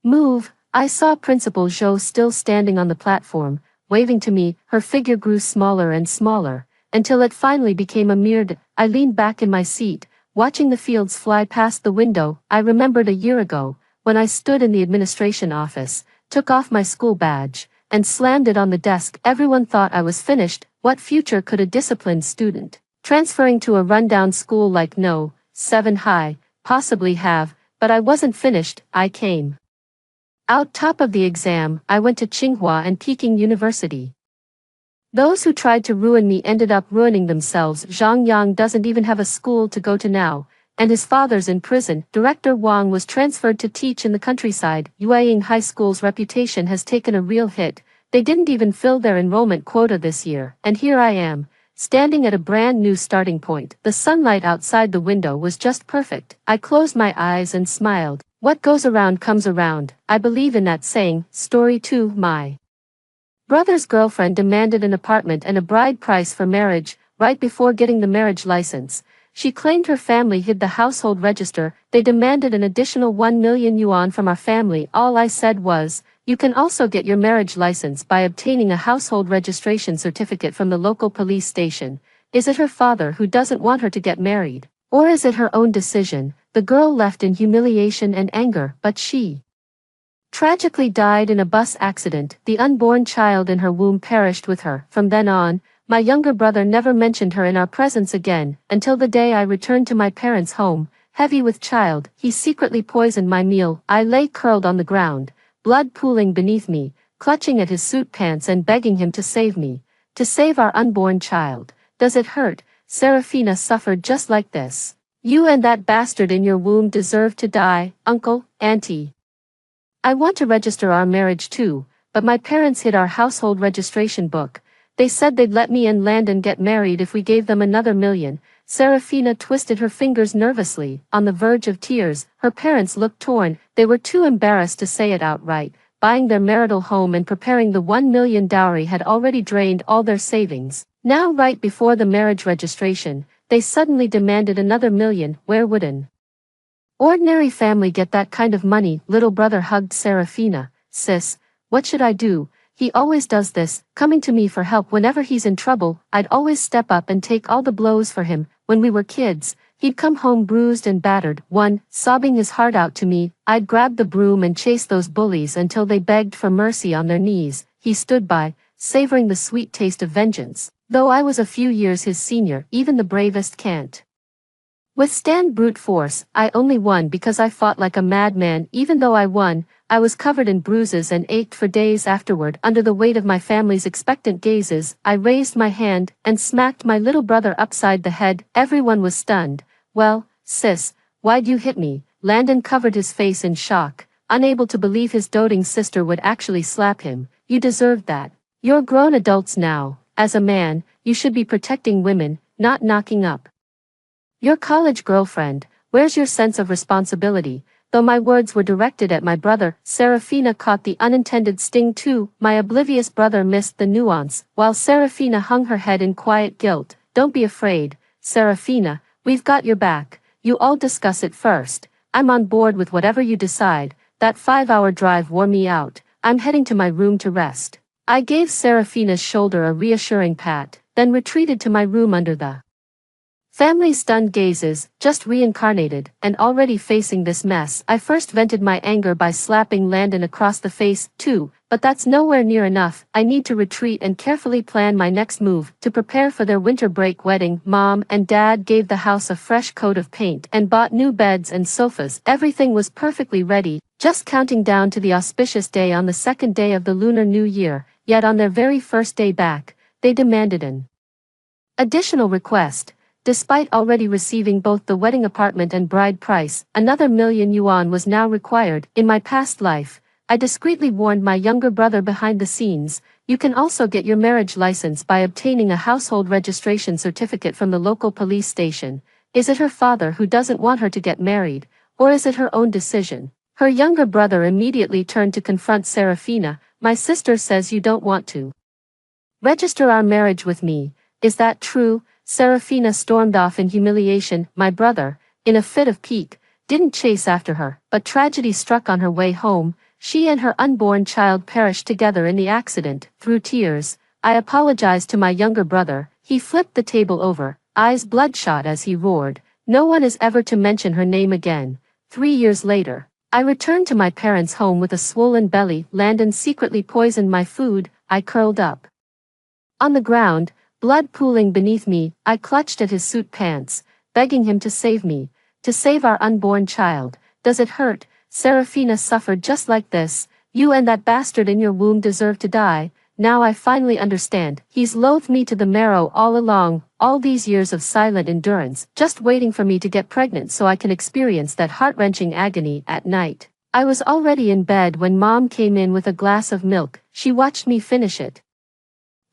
move, I saw Principal Zhou still standing on the platform, waving to me. Her figure grew smaller and smaller, until it finally became a mere. I leaned back in my seat, watching the fields fly past the window. I remembered a year ago, when I stood in the administration office, took off my school badge, and slammed it on the desk. Everyone thought I was finished. What future could a disciplined student, transferring to a rundown school like No. 7 High, possibly have? But I wasn't finished. I came out top of the exam. I went to Tsinghua and Peking University. Those who tried to ruin me ended up ruining themselves. Zhang Yang doesn't even have a school to go to now, and his father's in prison. Director Wang was transferred to teach in the countryside. Yueying High School's reputation has taken a real hit. They didn't even fill their enrollment quota this year, and here I am, standing at a brand new starting point. The sunlight outside the window was just perfect. I closed my eyes and smiled. What goes around comes around. I believe in that saying. Story 2. My brother's girlfriend demanded an apartment and a bride price for marriage, right before getting the marriage license. She claimed her family hid the household register. They demanded an additional 1 million yuan from our family. All I said was, you can also get your marriage license by obtaining a household registration certificate from the local police station. Is it her father who doesn't want her to get married? Or is it her own decision? The girl left in humiliation and anger, but she tragically died in a bus accident. The unborn child in her womb perished with her. From then on, my younger brother never mentioned her in our presence again, until the day I returned to my parents' home, heavy with child. He secretly poisoned my meal. I lay curled on the ground, blood pooling beneath me, clutching at his suit pants and begging him to save me, to save our unborn child. Does it hurt? Serafina suffered just like this. You and that bastard in your womb deserve to die, uncle, auntie. I want to register our marriage too, but my parents hid our household registration book. They said they'd let me in land and get married if we gave them another million. Serafina twisted her fingers nervously, on the verge of tears. Her parents looked torn. They were too embarrassed to say it outright. Buying their marital home and preparing the 1 million dowry had already drained all their savings. Now, right before the marriage registration, they suddenly demanded another million. Where would an ordinary family get that kind of money? Little brother hugged Serafina. Sis, what should I do? He always does this, coming to me for help whenever he's in trouble. I'd always step up and take all the blows for him. When we were kids, he'd come home bruised and battered. Sobbing his heart out to me, I'd grab the broom and chase those bullies until they begged for mercy on their knees. He stood by, savoring the sweet taste of vengeance. Though I was a few years his senior, even the bravest can't Withstand brute force. I only won because I fought like a madman. Even though I won, I was covered in bruises and ached for days afterward under the weight of my family's expectant gazes. I raised my hand and smacked my little brother upside the head. Everyone was stunned. Well, sis, why'd you hit me? Landon covered his face in shock, unable to believe his doting sister would actually slap him. You deserved that. You're grown adults now. As a man, you should be protecting women, not knocking up your college girlfriend. Where's your sense of responsibility? Though my words were directed at my brother, Serafina caught the unintended sting too. My oblivious brother missed the nuance, while Serafina hung her head in quiet guilt. Don't be afraid, Serafina, we've got your back. You all discuss it first. I'm on board with whatever you decide. That 5-hour drive wore me out. I'm heading to my room to rest. I gave Serafina's shoulder a reassuring pat, then retreated to my room under the family's stunned gazes. Just reincarnated, and already facing this mess. I first vented my anger by slapping Landon across the face, too, but that's nowhere near enough. I need to retreat and carefully plan my next move. To prepare for their winter break wedding, Mom and Dad gave the house a fresh coat of paint and bought new beds and sofas. Everything was perfectly ready, just counting down to the auspicious day on the second day of the Lunar New Year. Yet on their very first day back, they demanded an additional request. Despite already receiving both the wedding apartment and bride price, another $1,000,000 was now required. In my past life, I discreetly warned my younger brother behind the scenes, you can also get your marriage license by obtaining a household registration certificate from the local police station. Is it her father who doesn't want her to get married, or is it her own decision? Her younger brother immediately turned to confront Serafina. My sister says you don't want to register our marriage with me. Is that true? Serafina stormed off in humiliation. My brother, in a fit of pique, didn't chase after her, but tragedy struck on her way home. She and her unborn child perished together in the accident. Through tears, I apologized to my younger brother. He flipped the table over, eyes bloodshot as he roared, no one is ever to mention her name again. 3 years later, I returned to my parents' home with a swollen belly. Landon secretly poisoned my food. I curled up on the ground, blood pooling beneath me. I clutched at his suit pants, begging him to save me, to save our unborn child. Does it hurt? Serafina suffered just like this. You and that bastard in your womb deserve to die. Now I finally understand. He's loathed me to the marrow all along, all these years of silent endurance, just waiting for me to get pregnant so I can experience that heart-wrenching agony at night. I was already in bed when Mom came in with a glass of milk. She watched me finish it,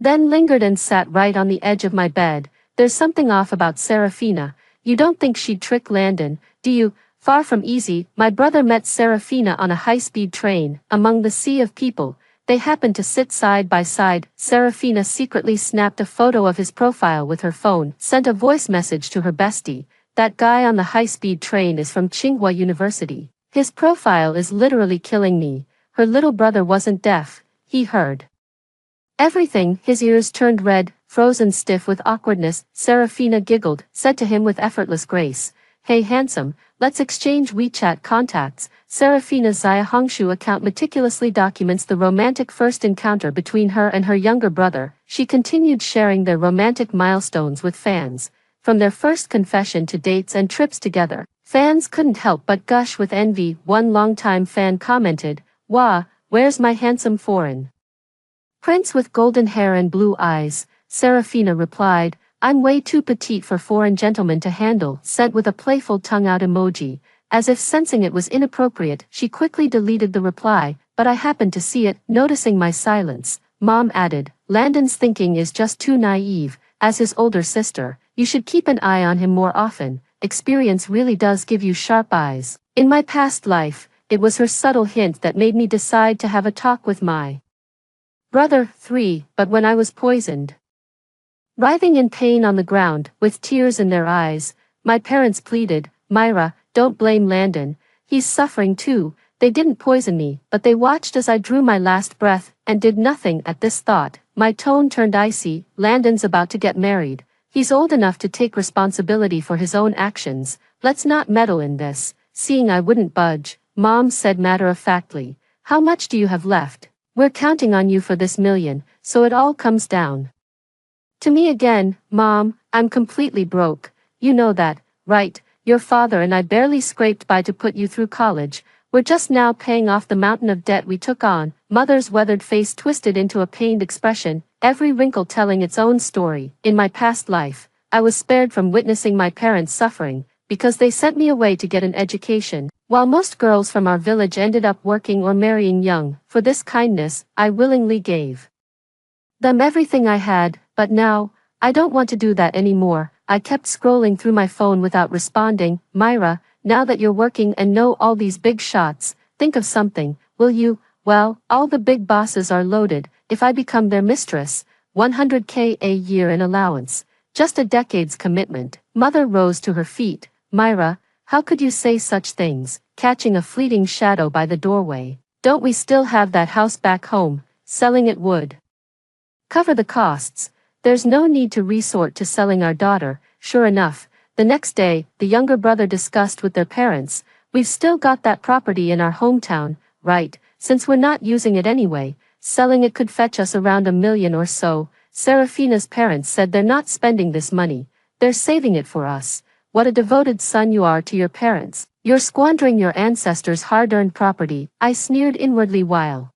then lingered and sat right on the edge of my bed. There's something off about Serafina. You don't think she'd trick Landon, do you? Far from easy. My brother met Serafina on a high-speed train, among the sea of people. They happened to sit side by side. Serafina secretly snapped a photo of his profile with her phone, sent a voice message to her bestie. That guy on the high-speed train is from Tsinghua University. His profile is literally killing me. Her little brother wasn't deaf. He heard everything. His ears turned red, frozen stiff with awkwardness. Serafina giggled, said to him with effortless grace, "Hey handsome, let's exchange WeChat contacts." Serafina's Xiaohongshu account meticulously documents the romantic first encounter between her and her younger brother. She continued sharing their romantic milestones with fans. From their first confession to dates and trips together, fans couldn't help but gush with envy. One longtime fan commented, "Wah, where's my handsome foreign prince with golden hair and blue eyes?" Serafina replied, "I'm way too petite for foreign gentlemen to handle," sent with a playful tongue-out emoji. As if sensing it was inappropriate, she quickly deleted the reply, but I happened to see it. Noticing my silence, Mom added, "Landon's thinking is just too naive. As his older sister, you should keep an eye on him more often. Experience really does give you sharp eyes." In my past life, it was her subtle hint that made me decide to have a talk with my brother. 3. But when I was poisoned, writhing in pain on the ground, with tears in their eyes, my parents pleaded, "Myra, don't blame Landon. He's suffering too. They didn't poison me, but they watched as I drew my last breath, and did nothing." At this thought, my tone turned icy. Landon's about to get married. He's old enough to take responsibility for his own actions. Let's not meddle in this. Seeing I wouldn't budge, Mom said matter-of-factly, "How much do you have left? We're counting on you for this $1,000,000, so it all comes down to me again." "Mom, I'm completely broke. You know that, right?" Your father and I barely scraped by to put you through college. We're just now paying off the mountain of debt we took on." Mother's weathered face twisted into a pained expression, every wrinkle telling its own story. "In my past life, I was spared from witnessing my parents suffering, because they sent me away to get an education. While most girls from our village ended up working or marrying young, for this kindness, I willingly gave them everything I had, but now, I don't want to do that anymore." I kept scrolling through my phone without responding. "Myra, now that you're working and know all these big shots, think of something, will you? Well, all the big bosses are loaded. If I become their mistress, 100K a year in allowance. Just a decade's commitment." Mother rose to her feet. "Myra, how could you say such things?" Catching a fleeting shadow by the doorway. "Don't we still have that house back home? Selling it would cover the costs. There's no need to resort to selling our daughter." Sure enough, the next day, the younger brother discussed with their parents, "We've still got that property in our hometown, right? Since we're not using it anyway, selling it could fetch us around $1 million or so." Serafina's parents said, "They're not spending this money. They're saving it for us." "What a devoted son you are to your parents. You're squandering your ancestors' hard-earned property," I sneered inwardly while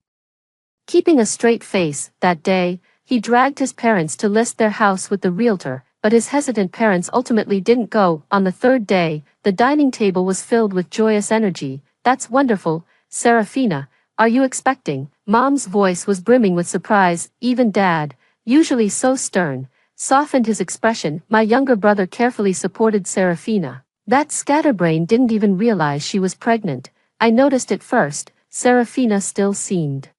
keeping a straight face. That day, he dragged his parents to list their house with the realtor, but his hesitant parents ultimately didn't go. On the third day, the dining table was filled with joyous energy. "That's wonderful, Serafina. Are you expecting?" Mom's voice was brimming with surprise. Even Dad, usually so stern, softened his expression. My younger brother carefully supported Serafina. "That scatterbrain didn't even realize she was pregnant. I noticed it first." Serafina still seemed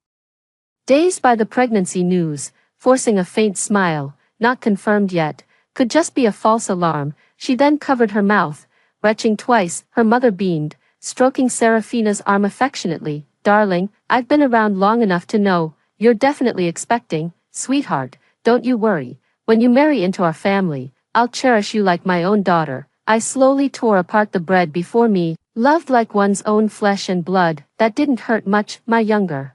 dazed by the pregnancy news, forcing a faint smile. "Not confirmed yet. Could just be a false alarm." She then covered her mouth, retching twice. Her mother beamed, stroking Serafina's arm affectionately. "Darling, I've been around long enough to know, you're definitely expecting. Sweetheart, don't you worry. When you marry into our family, I'll cherish you like my own daughter." I slowly tore apart the bread before me, loved like one's own flesh and blood. That didn't hurt much. My younger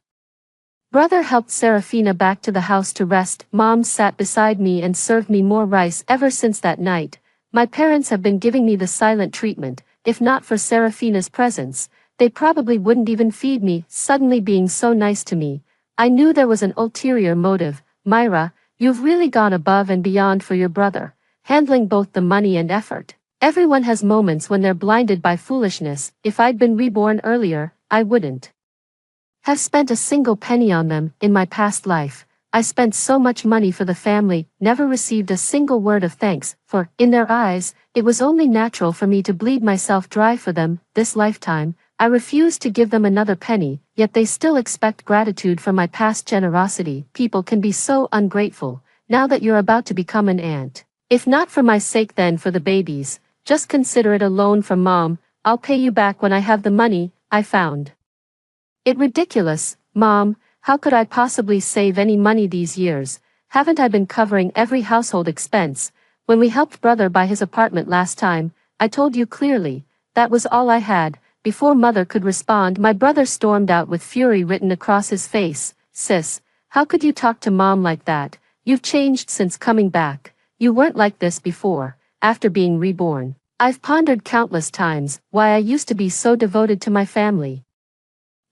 brother helped Serafina back to the house to rest. Mom sat beside me and served me more rice. Ever since that night, my parents have been giving me the silent treatment. If not for Serafina's presence, they probably wouldn't even feed me. Suddenly being so nice to me, I knew there was an ulterior motive. "Myra, you've really gone above and beyond for your brother, handling both the money and effort." Everyone has moments when they're blinded by foolishness. If I'd been reborn earlier, I wouldn't have spent a single penny on them. In my past life, I spent so much money for the family, never received a single word of thanks, for, in their eyes, it was only natural for me to bleed myself dry for them. This lifetime, I refused to give them another penny, yet they still expect gratitude for my past generosity. People can be so ungrateful, now that you're about to become an aunt. If not for my sake, then for the baby's. Just consider it a loan from Mom. I'll pay you back when I have the money. I found it ridiculous. Mom, how could I possibly save any money these years? Haven't I been covering every household expense? When we helped brother buy his apartment last time, I told you clearly, that was all I had." Before Mother could respond, my brother stormed out with fury written across his face. "Sis, how could you talk to Mom like that? You've changed since coming back. You weren't like this before, after being reborn." I've pondered countless times why I used to be so devoted to my family,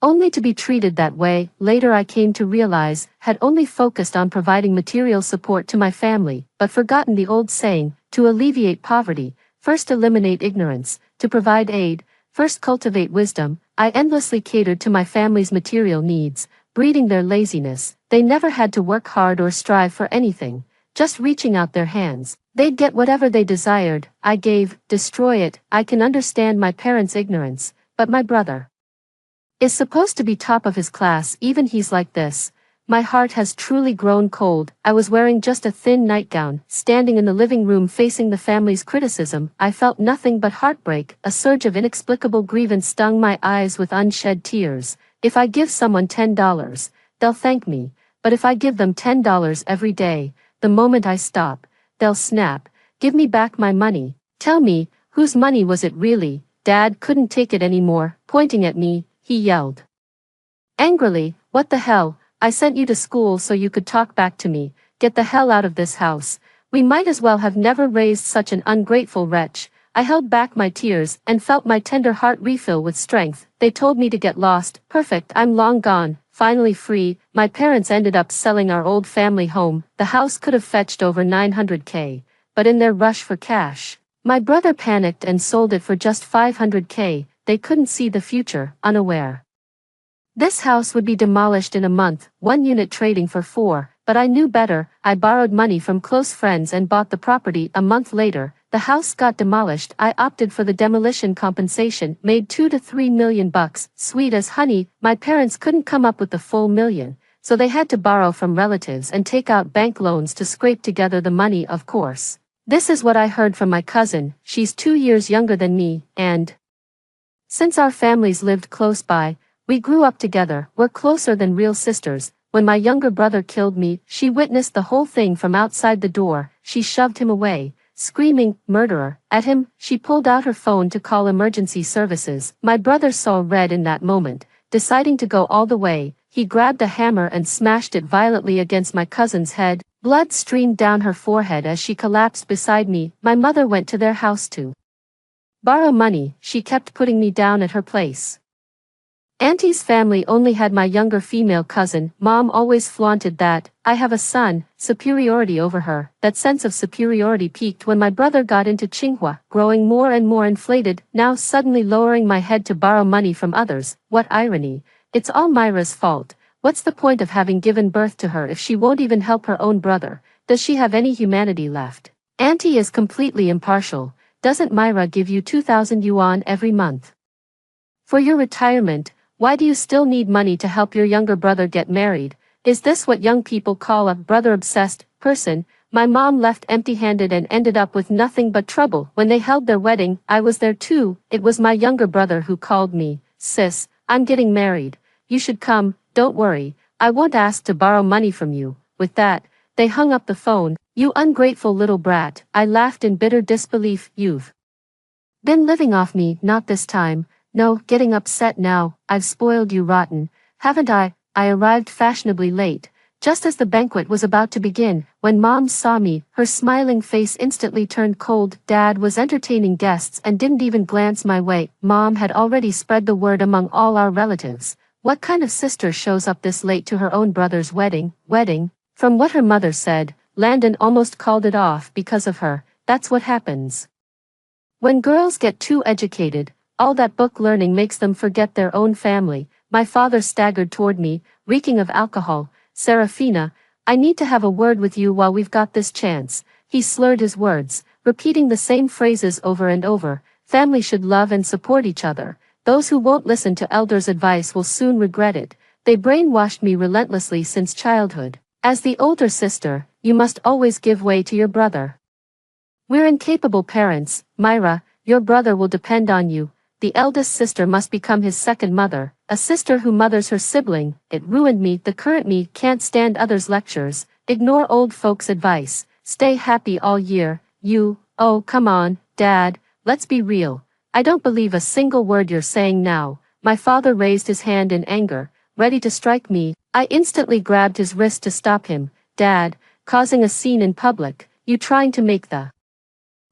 only to be treated that way. Later I came to realize, had only focused on providing material support to my family, but forgotten the old saying, to alleviate poverty, first eliminate ignorance, to provide aid, first cultivate wisdom. I endlessly catered to my family's material needs, breeding their laziness. They never had to work hard or strive for anything, just reaching out their hands. They'd get whatever they desired. I gave, destroy it. I can understand my parents' ignorance, but my brother is supposed to be top of his class. Even he's like this. My heart has truly grown cold. I was wearing just a thin nightgown, standing in the living room facing the family's criticism. I felt nothing but heartbreak. A surge of inexplicable grievance stung my eyes with unshed tears. If I give someone $10, they'll thank me. But if I give them $10 every day, the moment I stop, they'll snap. "Give me back my money." "Tell me, whose money was it really?" Dad couldn't take it anymore. Pointing at me, he yelled angrily, "What the hell? I sent you to school so you could talk back to me. Get the hell out of this house." We might as well have never raised such an ungrateful wretch. I held back my tears and felt my tender heart refill with strength. They told me to get lost. Perfect, I'm long gone, finally free. My parents ended up selling our old family home. The house could have fetched over 900K, but in their rush for cash, my brother panicked and sold it for just 500K. They couldn't see the future, unaware. This house would be demolished in a month, one unit trading for 4, but I knew better. I borrowed money from close friends and bought the property. A month later, the house got demolished. I opted for the demolition compensation, made 2 to 3 million bucks, sweet as honey. My parents couldn't come up with the full million, so they had to borrow from relatives and take out bank loans to scrape together the money, of course. This is what I heard from my cousin. She's 2 years younger than me, and since our families lived close by, we grew up together. We're closer than real sisters. When my younger brother killed me, she witnessed the whole thing from outside the door. She shoved him away, screaming, "Murderer," at him. She pulled out her phone to call emergency services. My brother saw red in that moment, deciding to go all the way. He grabbed a hammer and smashed it violently against my cousin's head. Blood streamed down her forehead as she collapsed beside me. My mother went to their house to borrow money. She kept putting me down at her place. Auntie's family only had my younger female cousin. Mom always flaunted that I have a son, superiority over her. That sense of superiority peaked when my brother got into Tsinghua, growing more and more inflated, now suddenly lowering my head to borrow money from others. What irony. It's all Myra's fault. What's the point of having given birth to her if she won't even help her own brother? Does she have any humanity left? Auntie is completely impartial. Doesn't Myra give you 2,000 yuan every month for your retirement? Why do you still need money to help your younger brother get married? Is this what young people call a brother-obsessed person? My mom left empty-handed and ended up with nothing but trouble. When they held their wedding, I was there too. It was my younger brother who called me. "Sis, I'm getting married. You should come. Don't worry, I won't ask to borrow money from you." With that, they hung up the phone. "You ungrateful little brat," I laughed in bitter disbelief. "You've been living off me." "Not this time. No, getting upset now. I've spoiled you rotten, haven't I?" I arrived fashionably late, just as the banquet was about to begin. When Mom saw me, her smiling face instantly turned cold. Dad was entertaining guests and didn't even glance my way. Mom had already spread the word among all our relatives. What kind of sister shows up this late to her own brother's wedding? From what her mother said, Landon almost called it off because of her. That's what happens when girls get too educated. All that book learning makes them forget their own family. My father staggered toward me, reeking of alcohol. "Serafina, I need to have a word with you while we've got this chance." He slurred his words, repeating the same phrases over and over. Family should love and support each other. Those who won't listen to elders' advice will soon regret it. They brainwashed me relentlessly since childhood. As the older sister, you must always give way to your brother. We're incapable parents, Myra. Your brother will depend on you. The eldest sister must become his second mother, a sister who mothers her sibling. It ruined me. The current me can't stand others' lectures, ignore old folks' advice, stay happy all year. Oh come on, Dad, let's be real. I don't believe a single word you're saying now. My father raised his hand in anger, ready to strike me. I instantly grabbed his wrist to stop him. "Dad, causing a scene in public, you trying to make the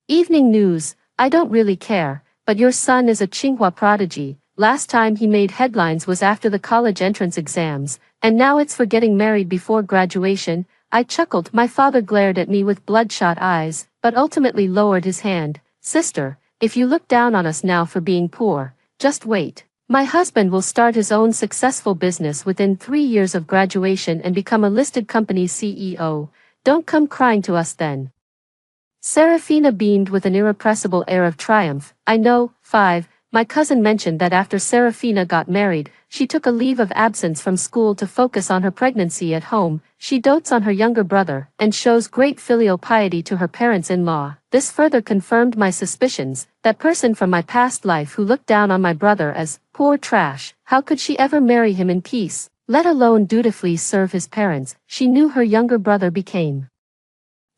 evening news. I don't really care. But your son is a Tsinghua prodigy. Last time he made headlines was after the college entrance exams, and now it's for getting married before graduation." I chuckled. My father glared at me with bloodshot eyes, but ultimately lowered his hand. "Sister, if you look down on us now for being poor, just wait. My husband will start his own successful business within 3 years of graduation and become a listed company CEO. Don't come crying to us then." Serafina beamed with an irrepressible air of triumph. "I know." 5. My cousin mentioned that after Serafina got married, she took a leave of absence from school to focus on her pregnancy at home. She dotes on her younger brother, and shows great filial piety to her parents-in-law. This further confirmed my suspicions. That person from my past life who looked down on my brother as poor trash, how could she ever marry him in peace, let alone dutifully serve his parents? She knew her younger brother became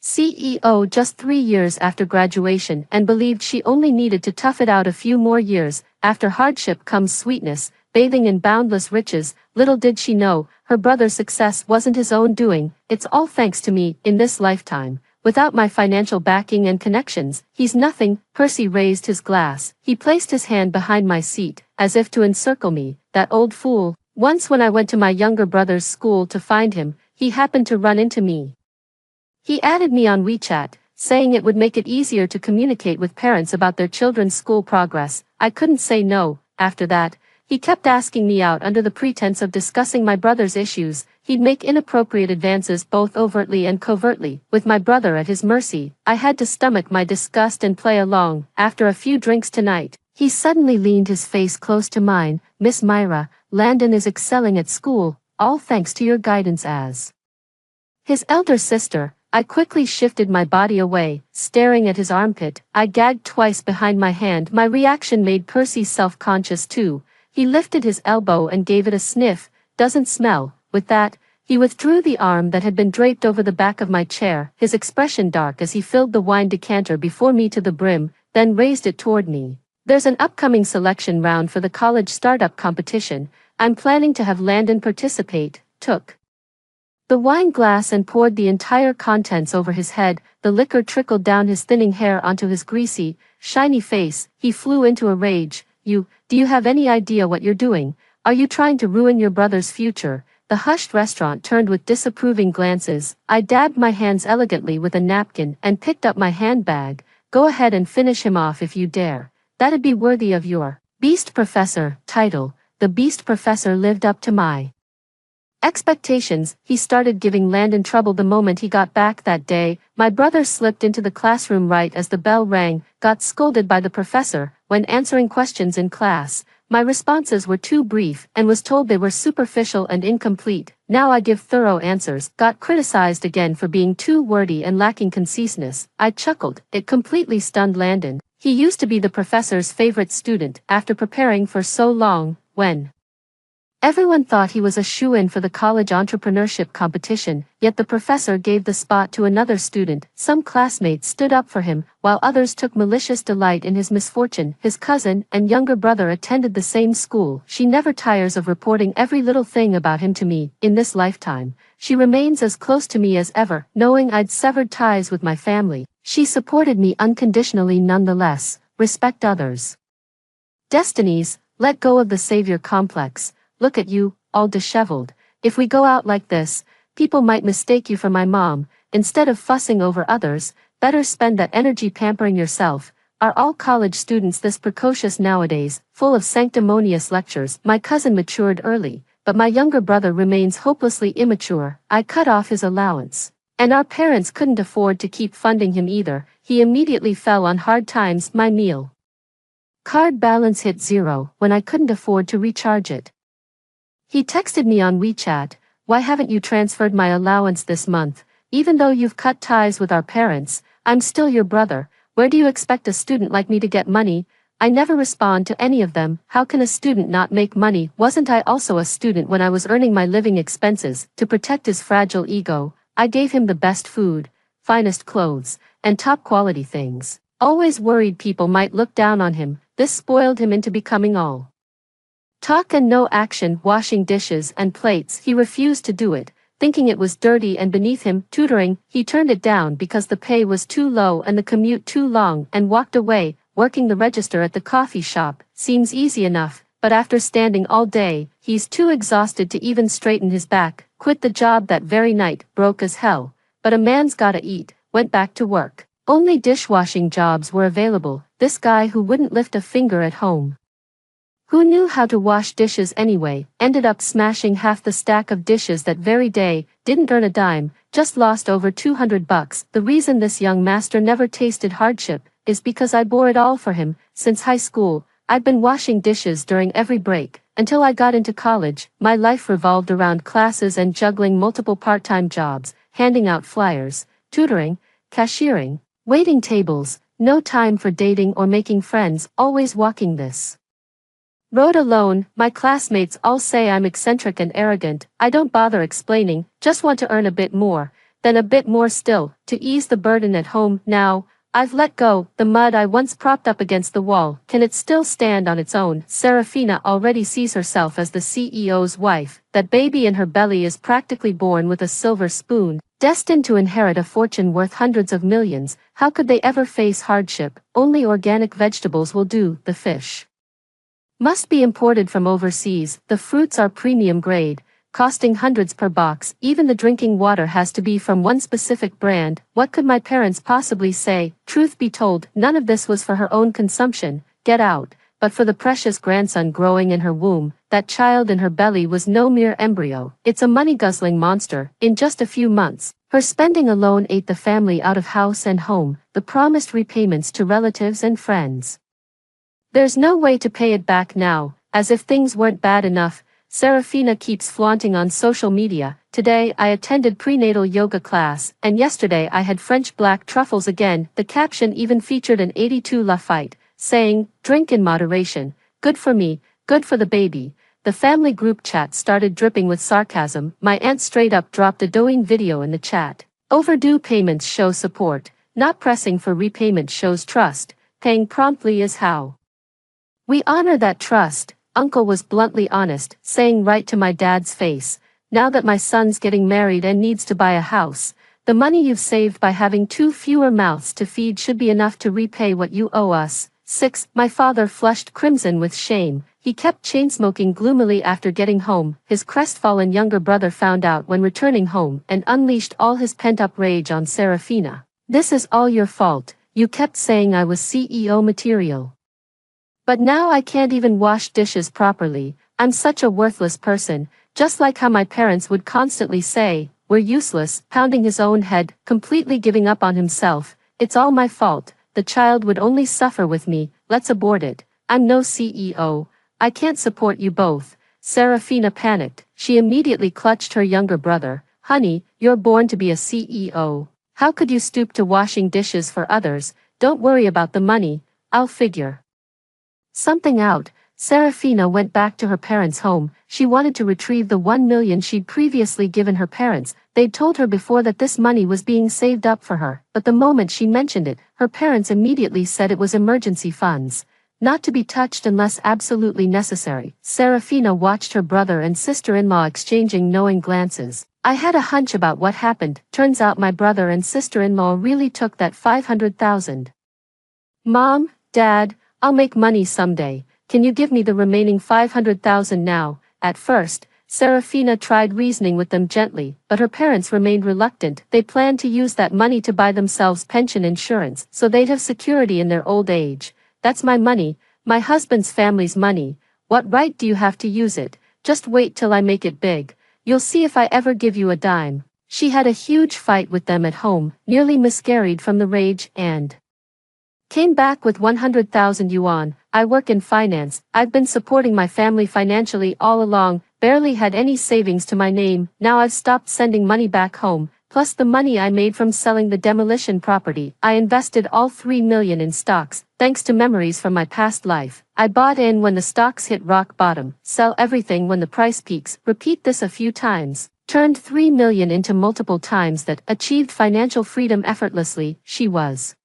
CEO just 3 years after graduation and believed she only needed to tough it out a few more years. After hardship comes sweetness, bathing in boundless riches. Little did she know, her brother's success wasn't his own doing. It's all thanks to me. In this lifetime, Without my financial backing and connections, he's nothing." Percy raised his glass. He placed his hand behind my seat, as if to encircle me. "That old fool. Once when I went to my younger brother's school to find him, he happened to run into me. He added me on WeChat, saying it would make it easier to communicate with parents about their children's school progress. I couldn't say no. After that, he kept asking me out under the pretense of discussing my brother's issues. He'd make inappropriate advances both overtly and covertly. With my brother at his mercy, I had to stomach my disgust and play along. After a few drinks tonight, he suddenly leaned his face close to mine. "Miss Myra, Landon is excelling at school, all thanks to your guidance as his elder sister." I quickly shifted my body away, staring at his armpit. I gagged twice behind my hand. My reaction made Percy self-conscious too. He lifted his elbow and gave it a sniff. "Doesn't smell." With that, he withdrew the arm that had been draped over the back of my chair, his expression dark as he filled the wine decanter before me to the brim, then raised it toward me. "There's an upcoming selection round for the college startup competition. I'm planning to have Landon participate." Took the wine glass and poured the entire contents over his head. The liquor trickled down his thinning hair onto his greasy, shiny face. He flew into a rage. Do you have any idea what you're doing? Are you trying to ruin your brother's future?" The hushed restaurant turned with disapproving glances. I dabbed my hands elegantly with a napkin and picked up my handbag. "Go ahead and finish him off if you dare. That'd be worthy of your Beast Professor title." The Beast Professor lived up to my expectations. He started giving Landon trouble the moment he got back that day. My brother slipped into the classroom right as the bell rang, got scolded by the professor when answering questions in class. My responses were too brief and was told they were superficial and incomplete. Now I give thorough answers. Got criticized again for being too wordy and lacking conciseness. I chuckled. It completely stunned Landon. He used to be the professor's favorite student after preparing for so long. When everyone thought he was a shoo-in for the college entrepreneurship competition, yet the professor gave the spot to another student. Some classmates stood up for him, while others took malicious delight in his misfortune. His cousin and younger brother attended the same school. She never tires of reporting every little thing about him to me. In this lifetime, she remains as close to me as ever. Knowing I'd severed ties with my family, she supported me unconditionally nonetheless. Respect others' destinies, let go of the savior complex. "Look at you, all disheveled. If we go out like this, people might mistake you for my mom. Instead of fussing over others, better spend that energy pampering yourself." Are all college students this precocious nowadays, full of sanctimonious lectures? My cousin matured early, but my younger brother remains hopelessly immature. I cut off his allowance, and our parents couldn't afford to keep funding him either. He immediately fell on hard times. My meal card balance hit zero when I couldn't afford to recharge it. He texted me on WeChat, "Why haven't you transferred my allowance this month? Even though you've cut ties with our parents, I'm still your brother. Where do you expect a student like me to get money?" I never respond to any of them. How can a student not make money? Wasn't I also a student when I was earning my living expenses? To protect his fragile ego, I gave him the best food, finest clothes, and top quality things. Always worried people might look down on him. This spoiled him into becoming all talk and no action. Washing dishes and plates, he refused to do it, thinking it was dirty and beneath him. Tutoring, he turned it down because the pay was too low and the commute too long, and walked away. Working the register at the coffee shop seems easy enough, but after standing all day, he's too exhausted to even straighten his back. Quit the job that very night. Broke as hell, but a man's gotta eat. Went back to work. Only dishwashing jobs were available. This guy who wouldn't lift a finger at home, who knew how to wash dishes anyway, ended up smashing half the stack of dishes that very day. Didn't earn a dime, just lost over $200. The reason this young master never tasted hardship is because I bore it all for him. Since high school, I'd been washing dishes during every break. Until I got into college, my life revolved around classes and juggling multiple part-time jobs, handing out flyers, tutoring, cashiering, waiting tables. No time for dating or making friends, always walking this road alone. My classmates all say I'm eccentric and arrogant. I don't bother explaining, just want to earn a bit more, then a bit more still, to ease the burden at home. Now, I've let go, the mud I once propped up against the wall, can it still stand on its own? Serafina already sees herself as the CEO's wife, that baby in her belly is practically born with a silver spoon, destined to inherit a fortune worth hundreds of millions. How could they ever face hardship? Only organic vegetables will do, the fish must be imported from overseas, the fruits are premium grade, costing hundreds per box, even the drinking water has to be from one specific brand. What could my parents possibly say? Truth be told, none of this was for her own consumption, get out, but for the precious grandson growing in her womb. That child in her belly was no mere embryo, it's a money-guzzling monster. In just a few months, her spending alone ate the family out of house and home, the promised repayments to relatives and friends. There's no way to pay it back now, as if things weren't bad enough. Serafina keeps flaunting on social media. Today I attended prenatal yoga class, and yesterday I had French black truffles again. The caption even featured an 82 Lafite, saying, drink in moderation, good for me, good for the baby. The family group chat started dripping with sarcasm. My aunt straight up dropped a doing video in the chat. Overdue payments show support, not pressing for repayment shows trust, paying promptly is how we honor that trust. Uncle was bluntly honest, saying right to my dad's face, now that my son's getting married and needs to buy a house, the money you've saved by having 2 fewer mouths to feed should be enough to repay what you owe us. 6. My father flushed crimson with shame. He kept chain-smoking gloomily after getting home. His crestfallen younger brother found out when returning home and unleashed all his pent-up rage on Serafina. This is all your fault, you kept saying I was CEO material. But now I can't even wash dishes properly. I'm such a worthless person, just like how my parents would constantly say, we're useless, pounding his own head, completely giving up on himself. It's all my fault, the child would only suffer with me, let's abort it. I'm no CEO, I can't support you both. Serafina panicked, she immediately clutched her younger brother. Honey, you're born to be a CEO. How could you stoop to washing dishes for others? Don't worry about the money, I'll figure something out. Serafina went back to her parents' home. She wanted to retrieve the 1 million she'd previously given her parents. They'd told her before that this money was being saved up for her, but the moment she mentioned it, her parents immediately said it was emergency funds, not to be touched unless absolutely necessary. Serafina watched her brother and sister-in-law exchanging knowing glances. I had a hunch about what happened. Turns out my brother and sister-in-law really took that 500,000. Mom, Dad, I'll make money someday. Can you give me the remaining 500,000 now? At first, Serafina tried reasoning with them gently, but her parents remained reluctant. They planned to use that money to buy themselves pension insurance, so they'd have security in their old age. That's my money, my husband's family's money. What right do you have to use it? Just wait till I make it big. You'll see if I ever give you a dime. She had a huge fight with them at home, nearly miscarried from the rage, and came back with 100,000 yuan. I work in finance, I've been supporting my family financially all along, barely had any savings to my name, now I've stopped sending money back home, plus the money I made from selling the demolition property. I invested all 3 million in stocks, thanks to memories from my past life. I bought in when the stocks hit rock bottom, sell everything when the price peaks, repeat this a few times. Turned 3 million into multiple times that, achieved financial freedom effortlessly. She was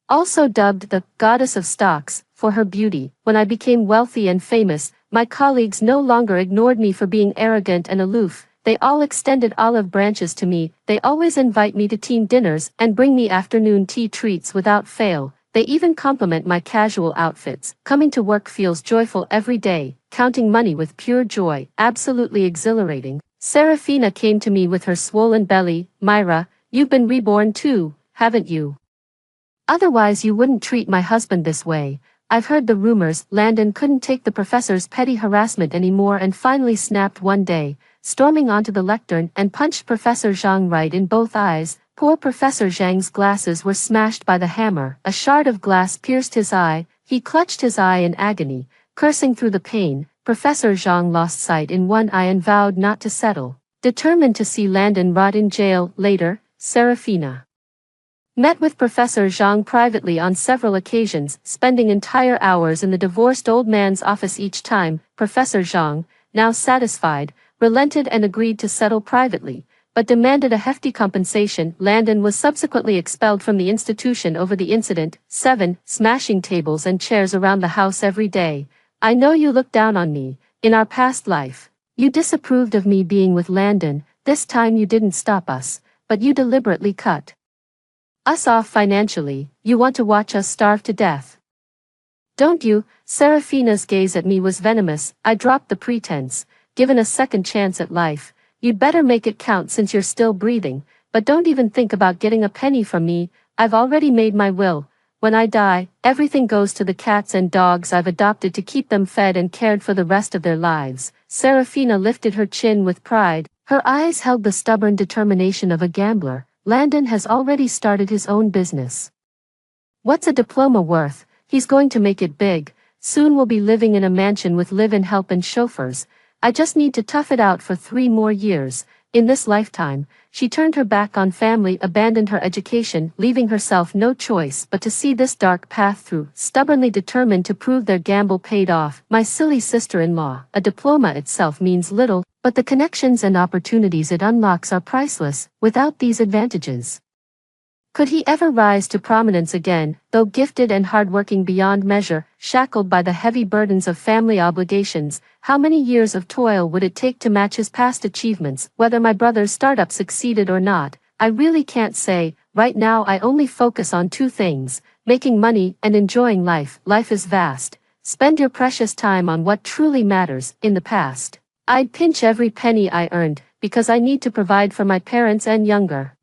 also dubbed the goddess of stocks for her beauty. When I became wealthy and famous, my colleagues no longer ignored me for being arrogant and aloof. They all extended olive branches to me. They always invite me to team dinners and bring me afternoon tea treats without fail. They even compliment my casual outfits. Coming to work feels joyful every day, counting money with pure joy, absolutely exhilarating. Serafina came to me with her swollen belly. Myra, you've been reborn too, haven't you? Otherwise you wouldn't treat my husband this way. I've heard the rumors. Landon couldn't take the professor's petty harassment anymore and finally snapped one day, storming onto the lectern and punched Professor Zhang right in both eyes. Poor Professor Zhang's glasses were smashed by the hammer. A shard of glass pierced his eye. He clutched his eye in agony, cursing through the pain. Professor Zhang lost sight in one eye and vowed not to settle, determined to see Landon rot in jail. Later, Serafina met with Professor Zhang privately on several occasions, spending entire hours in the divorced old man's office each time. Professor Zhang, now satisfied, relented and agreed to settle privately. but demanded a hefty compensation. Landon was subsequently expelled from the institution over the incident. 7. Smashing tables and chairs around the house every day. I know you looked down on me. In our past life, you disapproved of me being with Landon. This time you didn't stop us, but you deliberately cut us off financially. You want to watch us starve to death, don't you? Serafina's gaze at me was venomous. I dropped the pretense. Given a second chance at life, you'd better make it count since you're still breathing, but don't even think about getting a penny from me. I've already made my will. When I die, everything goes to the cats and dogs I've adopted to keep them fed and cared for the rest of their lives. Serafina lifted her chin with pride. Her eyes held the stubborn determination of a gambler. Landon has already started his own business. What's a diploma worth? He's going to make it big. Soon we'll be living in a mansion with live-in help and chauffeurs. I just need to tough it out for 3 more years. In this lifetime, she turned her back on family, abandoned her education, leaving herself no choice but to see this dark path through, stubbornly determined to prove their gamble paid off. My silly sister-in-law, a diploma itself means little, but the connections and opportunities it unlocks are priceless. Without these advantages, could he ever rise to prominence again? Though gifted and hardworking beyond measure, shackled by the heavy burdens of family obligations, how many years of toil would it take to match his past achievements? Whether my brother's startup succeeded or not, I really can't say. Right now I only focus on 2 things, making money and enjoying life. Life is vast. Spend your precious time on what truly matters. In the past, I'd pinch every penny I earned, because I need to provide for my parents and younger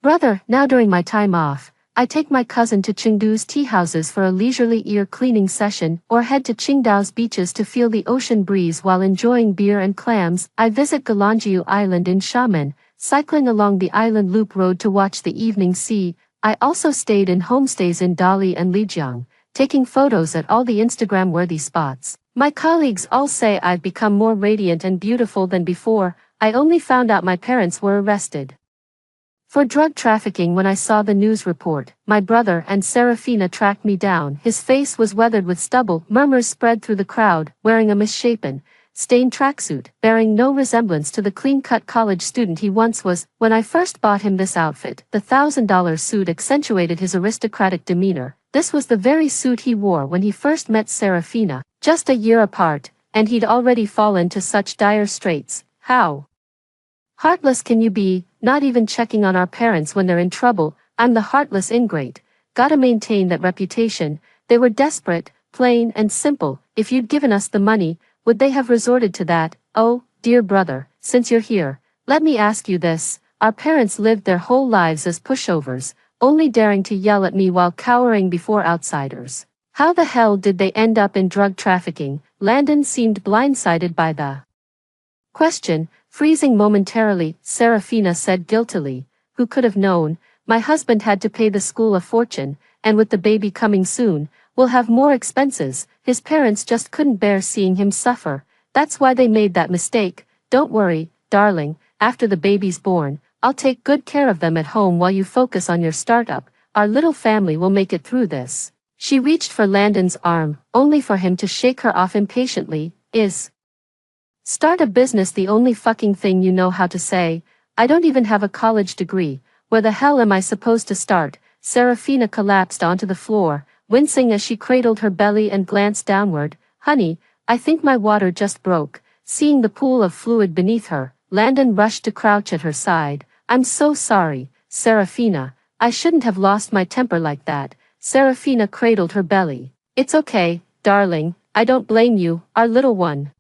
brother. Now during my time off, I take my cousin to Chengdu's tea houses for a leisurely ear cleaning session, or head to Qingdao's beaches to feel the ocean breeze while enjoying beer and clams. I visit Galangjiu Island in Xiamen, cycling along the island loop road to watch the evening sea. I also stayed in homestays in Dali and Lijiang, taking photos at all the Instagram-worthy spots. My colleagues all say I've become more radiant and beautiful than before. I only found out my parents were arrested for drug trafficking when I saw the news report. My brother and Serafina tracked me down. His face was weathered with stubble. Murmurs spread through the crowd, wearing a misshapen, stained tracksuit, bearing no resemblance to the clean-cut college student he once was. When I first bought him this outfit, the $1,000 suit accentuated his aristocratic demeanor. This was the very suit he wore when he first met Serafina, just a year apart, and he'd already fallen to such dire straits. How heartless can you be, not even checking on our parents when they're in trouble? I'm the heartless ingrate. Gotta maintain that reputation. They were desperate, plain and simple. If you'd given us the money, would they have resorted to that? Oh, dear brother, since you're here, let me ask you this. Our parents lived their whole lives as pushovers, only daring to yell at me while cowering before outsiders. How the hell did they end up in drug trafficking? Landon seemed blindsided by the question. Freezing momentarily, Serafina said guiltily, who could have known? My husband had to pay the school a fortune, and with the baby coming soon, we'll have more expenses. His parents just couldn't bear seeing him suffer. That's why they made that mistake. Don't worry, darling, after the baby's born, I'll take good care of them at home while you focus on your startup. Our little family will make it through this. She reached for Landon's arm, only for him to shake her off impatiently. Start a business the only fucking thing you know how to say? I don't even have a college degree. Where the hell am I supposed to start? Serafina collapsed onto the floor, wincing as she cradled her belly and glanced downward. Honey, I think my water just broke. Seeing the pool of fluid beneath her, Landon rushed to crouch at her side. I'm so sorry, Serafina. I shouldn't have lost my temper like that. Serafina cradled her belly. It's okay, darling. I don't blame you. Our little one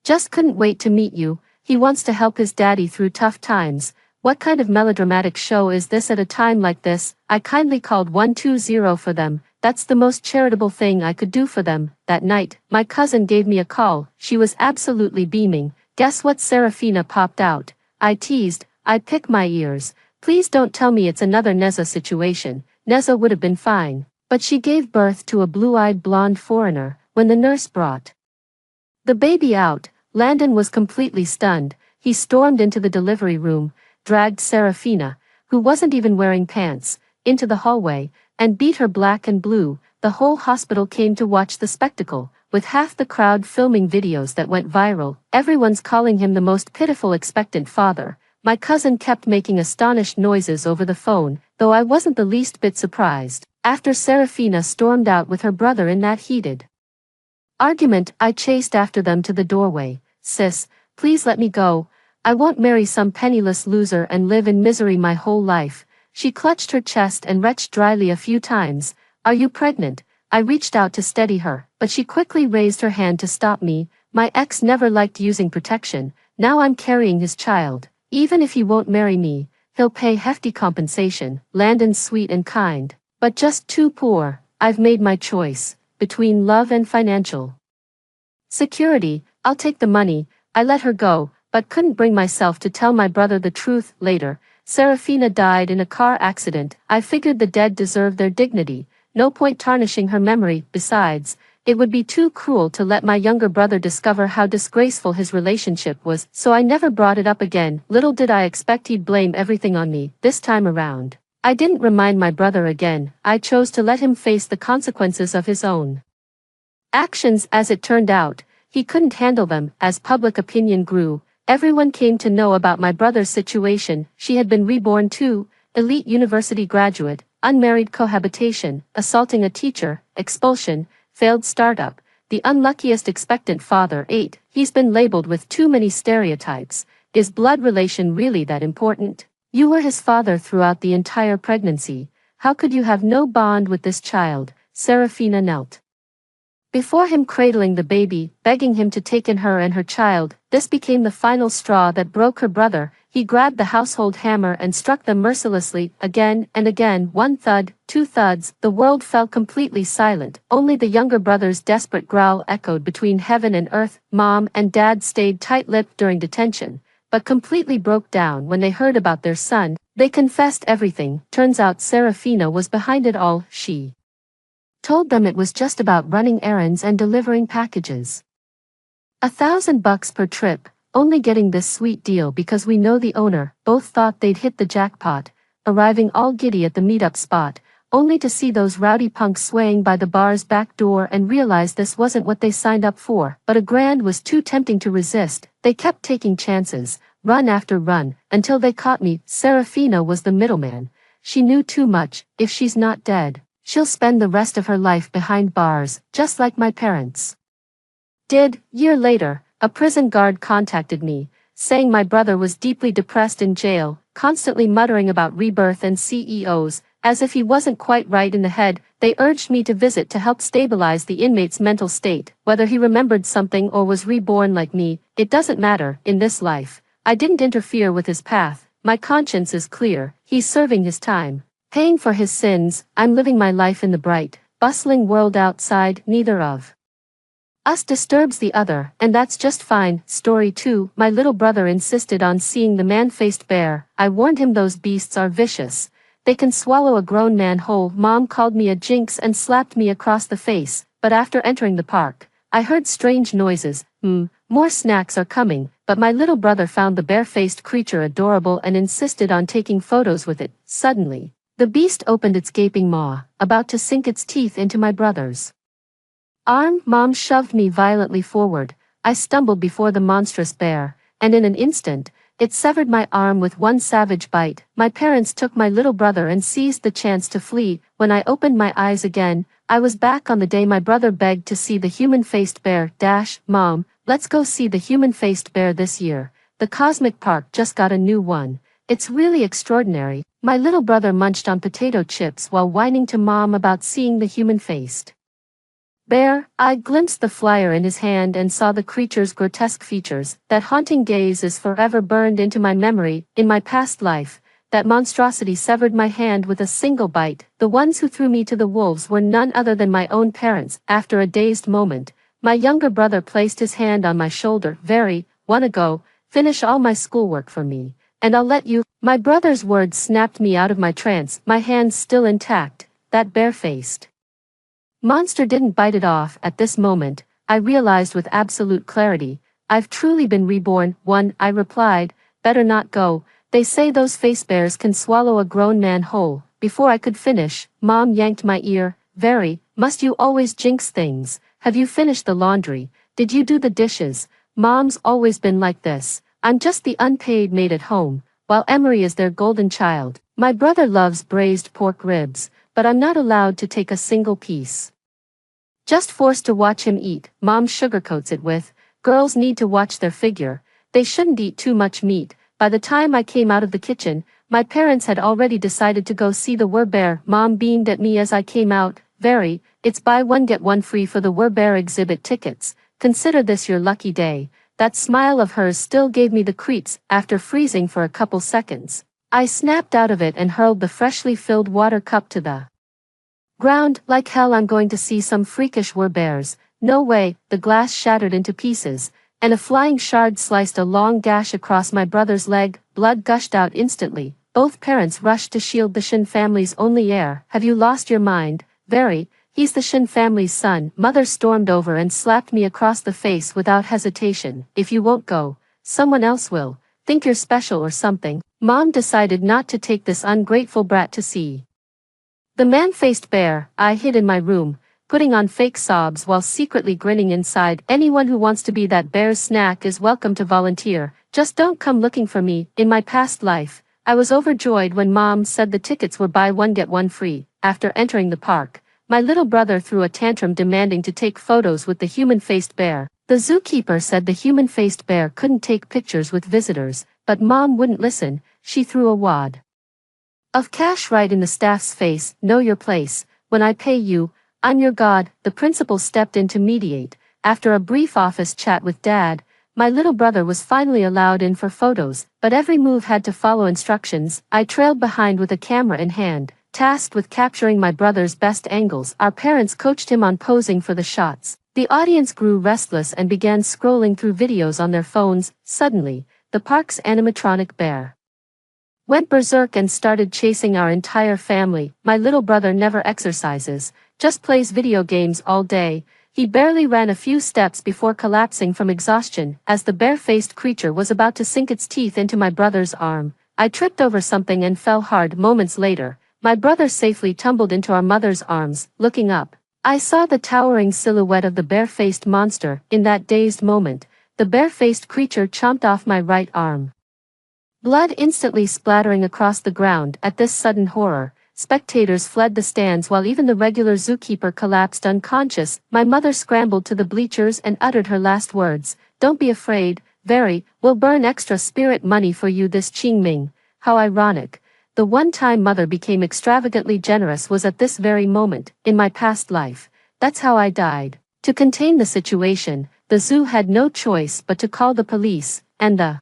just couldn't wait to meet you. He wants to help his daddy through tough times. What kind of melodramatic show is this at a time like this? I kindly called 120 for them. That's the most charitable thing I could do for them. That night, my cousin gave me a call. She was absolutely beaming. Guess what? Serafina popped out. I teased. I'd pick my ears. Please don't tell me it's another Neza situation. Neza would have been fine. But she gave birth to a blue-eyed blonde foreigner. When the nurse brought the baby out, Landon was completely stunned. He stormed into the delivery room, dragged Serafina, who wasn't even wearing pants, into the hallway, and beat her black and blue. The whole hospital came to watch the spectacle, with half the crowd filming videos that went viral. Everyone's calling him the most pitiful expectant father. My cousin kept making astonished noises over the phone, though I wasn't the least bit surprised. After Serafina stormed out with her brother in that heated argument, I chased after them to the doorway. Sis, please let me go. I won't marry some penniless loser and live in misery my whole life. She clutched her chest and retched dryly a few times. Are you pregnant? I reached out to steady her, but she quickly raised her hand to stop me. My ex never liked using protection. Now I'm carrying his child. Even if he won't marry me, he'll pay hefty compensation. Landon's sweet and kind, but just too poor. I've made my choice. Between love and financial security, I'll take the money. I let her go, but couldn't bring myself to tell my brother the truth. Later, Serafina died in a car accident. I figured the dead deserved their dignity. No point tarnishing her memory. Besides, it would be too cruel to let my younger brother discover how disgraceful his relationship was, so I never brought it up again. Little did I expect he'd blame everything on me this time around. I didn't remind my brother again. I chose to let him face the consequences of his own actions. As it turned out, he couldn't handle them. As public opinion grew, everyone came to know about my brother's situation. She had been reborn too, elite university graduate, unmarried cohabitation, assaulting a teacher, expulsion, failed startup, the unluckiest expectant father. 8. He's been labeled with too many stereotypes. Is blood relation really that important? You were his father throughout the entire pregnancy. How could you have no bond with this child? Serafina knelt before him, cradling the baby, begging him to take in her and her child. This became the final straw that broke her brother. He grabbed the household hammer and struck them mercilessly, again and again. One thud, two thuds, the world fell completely silent. Only the younger brother's desperate growl echoed between heaven and earth. Mom and Dad stayed tight-lipped during detention, but completely broke down when they heard about their son. They confessed everything. Turns out Serafina was behind it all. She told them it was just about running errands and delivering packages. $1,000 per trip, only getting this sweet deal because we know the owner. Both thought they'd hit the jackpot, arriving all giddy at the meetup spot, only to see those rowdy punks swaying by the bar's back door and realize this wasn't what they signed up for. But $1,000 was too tempting to resist. They kept taking chances, run after run, until they caught me. Serafina was the middleman. She knew too much. If she's not dead, she'll spend the rest of her life behind bars, just like my parents did. Year later, a prison guard contacted me, saying my brother was deeply depressed in jail, constantly muttering about rebirth and CEOs, as if he wasn't quite right in the head. They urged me to visit to help stabilize the inmate's mental state. Whether he remembered something or was reborn like me, it doesn't matter. In this life, I didn't interfere with his path. My conscience is clear. He's serving his time, paying for his sins. I'm living my life in the bright, bustling world outside. Neither of us disturbs the other, and that's just fine. Story 2. My little brother insisted on seeing the man-faced bear. I warned him those beasts are vicious. They can swallow a grown man whole. Mom called me a jinx and slapped me across the face, but after entering the park, I heard strange noises. More snacks are coming, but my little brother found the bare-faced creature adorable and insisted on taking photos with it. Suddenly, the beast opened its gaping maw, about to sink its teeth into my brother's arm. Mom shoved me violently forward. I stumbled before the monstrous bear, and in an instant, it severed my arm with one savage bite. My parents took my little brother and seized the chance to flee. When I opened my eyes again, I was back on the day my brother begged to see the human-faced bear. Mom, let's go see the human-faced bear this year. The Cosmic Park just got a new one. It's really extraordinary. My little brother munched on potato chips while whining to Mom about seeing the human-faced bear. I glimpsed the flyer in his hand and saw the creature's grotesque features. That haunting gaze is forever burned into my memory. In my past life, that monstrosity severed my hand with a single bite. The ones who threw me to the wolves were none other than my own parents. After a dazed moment, my younger brother placed his hand on my shoulder. Wanna go, finish all my schoolwork for me, and I'll let you. My brother's words snapped me out of my trance. My hands still intact. That bare-faced monster didn't bite it off. At this moment, I realized with absolute clarity, I've truly been reborn. I replied, better not go. They say those face bears can swallow a grown man whole. Before I could finish, Mom yanked my ear. Must you always jinx things? Have you finished the laundry? Did you do the dishes? Mom's always been like this. I'm just the unpaid maid at home. while Emery is their golden child. My brother loves braised pork ribs, but I'm not allowed to take a single piece. Just forced to watch him eat. Mom sugarcoats it with, girls need to watch their figure, they shouldn't eat too much meat. By the time I came out of the kitchen, my parents had already decided to go see the Werbear. Mom beamed at me as I came out. Very, it's buy one get one free for the Werbear exhibit tickets. Consider this your lucky day. That smile of hers still gave me the creeps after freezing for a couple seconds. I snapped out of it and hurled the freshly filled water cup to the ground. Like hell, I'm going to see some freakish Werbears. No way. The glass shattered into pieces, and a flying shard sliced a long gash across my brother's leg. Blood gushed out instantly. Both parents rushed to shield the Shin family's only heir. Have you lost your mind? Very. He's the Shin family's son. Mother stormed over and slapped me across the face without hesitation. If you won't go, someone else will. Think you're special or something. Mom decided not to take this ungrateful brat to see the man-faced bear. I hid in my room, putting on fake sobs while secretly grinning inside. Anyone who wants to be that bear's snack is welcome to volunteer. Just don't come looking for me. In my past life, I was overjoyed when Mom said the tickets were buy one get one free. After entering the park, my little brother threw a tantrum demanding to take photos with the human-faced bear. The zookeeper said the human-faced bear couldn't take pictures with visitors, but Mom wouldn't listen. She threw a wad of cash right in the staff's face. Know your place. When I pay you, I'm your god. The principal stepped in to mediate. After a brief office chat with Dad, my little brother was finally allowed in for photos, but every move had to follow instructions. I trailed behind with a camera in hand, tasked with capturing my brother's best angles. Our parents coached him on posing for the shots. The audience grew restless and began scrolling through videos on their phones. Suddenly, the park's animatronic bear went berserk and started chasing our entire family. My little brother never exercises, just plays video games all day. He barely ran a few steps before collapsing from exhaustion as the bare-faced creature was about to sink its teeth into my brother's arm. I tripped over something and fell hard. Moments later, my brother safely tumbled into our mother's arms. Looking up, I saw the towering silhouette of the bare-faced monster. In that dazed moment, the bare-faced creature chomped off my right arm, blood instantly splattering across the ground. At this sudden horror, spectators fled the stands while even the regular zookeeper collapsed unconscious. My mother scrambled to the bleachers and uttered her last words. Don't be afraid, Very, we'll burn extra spirit money for you this Qingming. How ironic. The one time mother became extravagantly generous was at this very moment. In my past life, that's how I died. To contain the situation, the zoo had no choice but to call the police, and the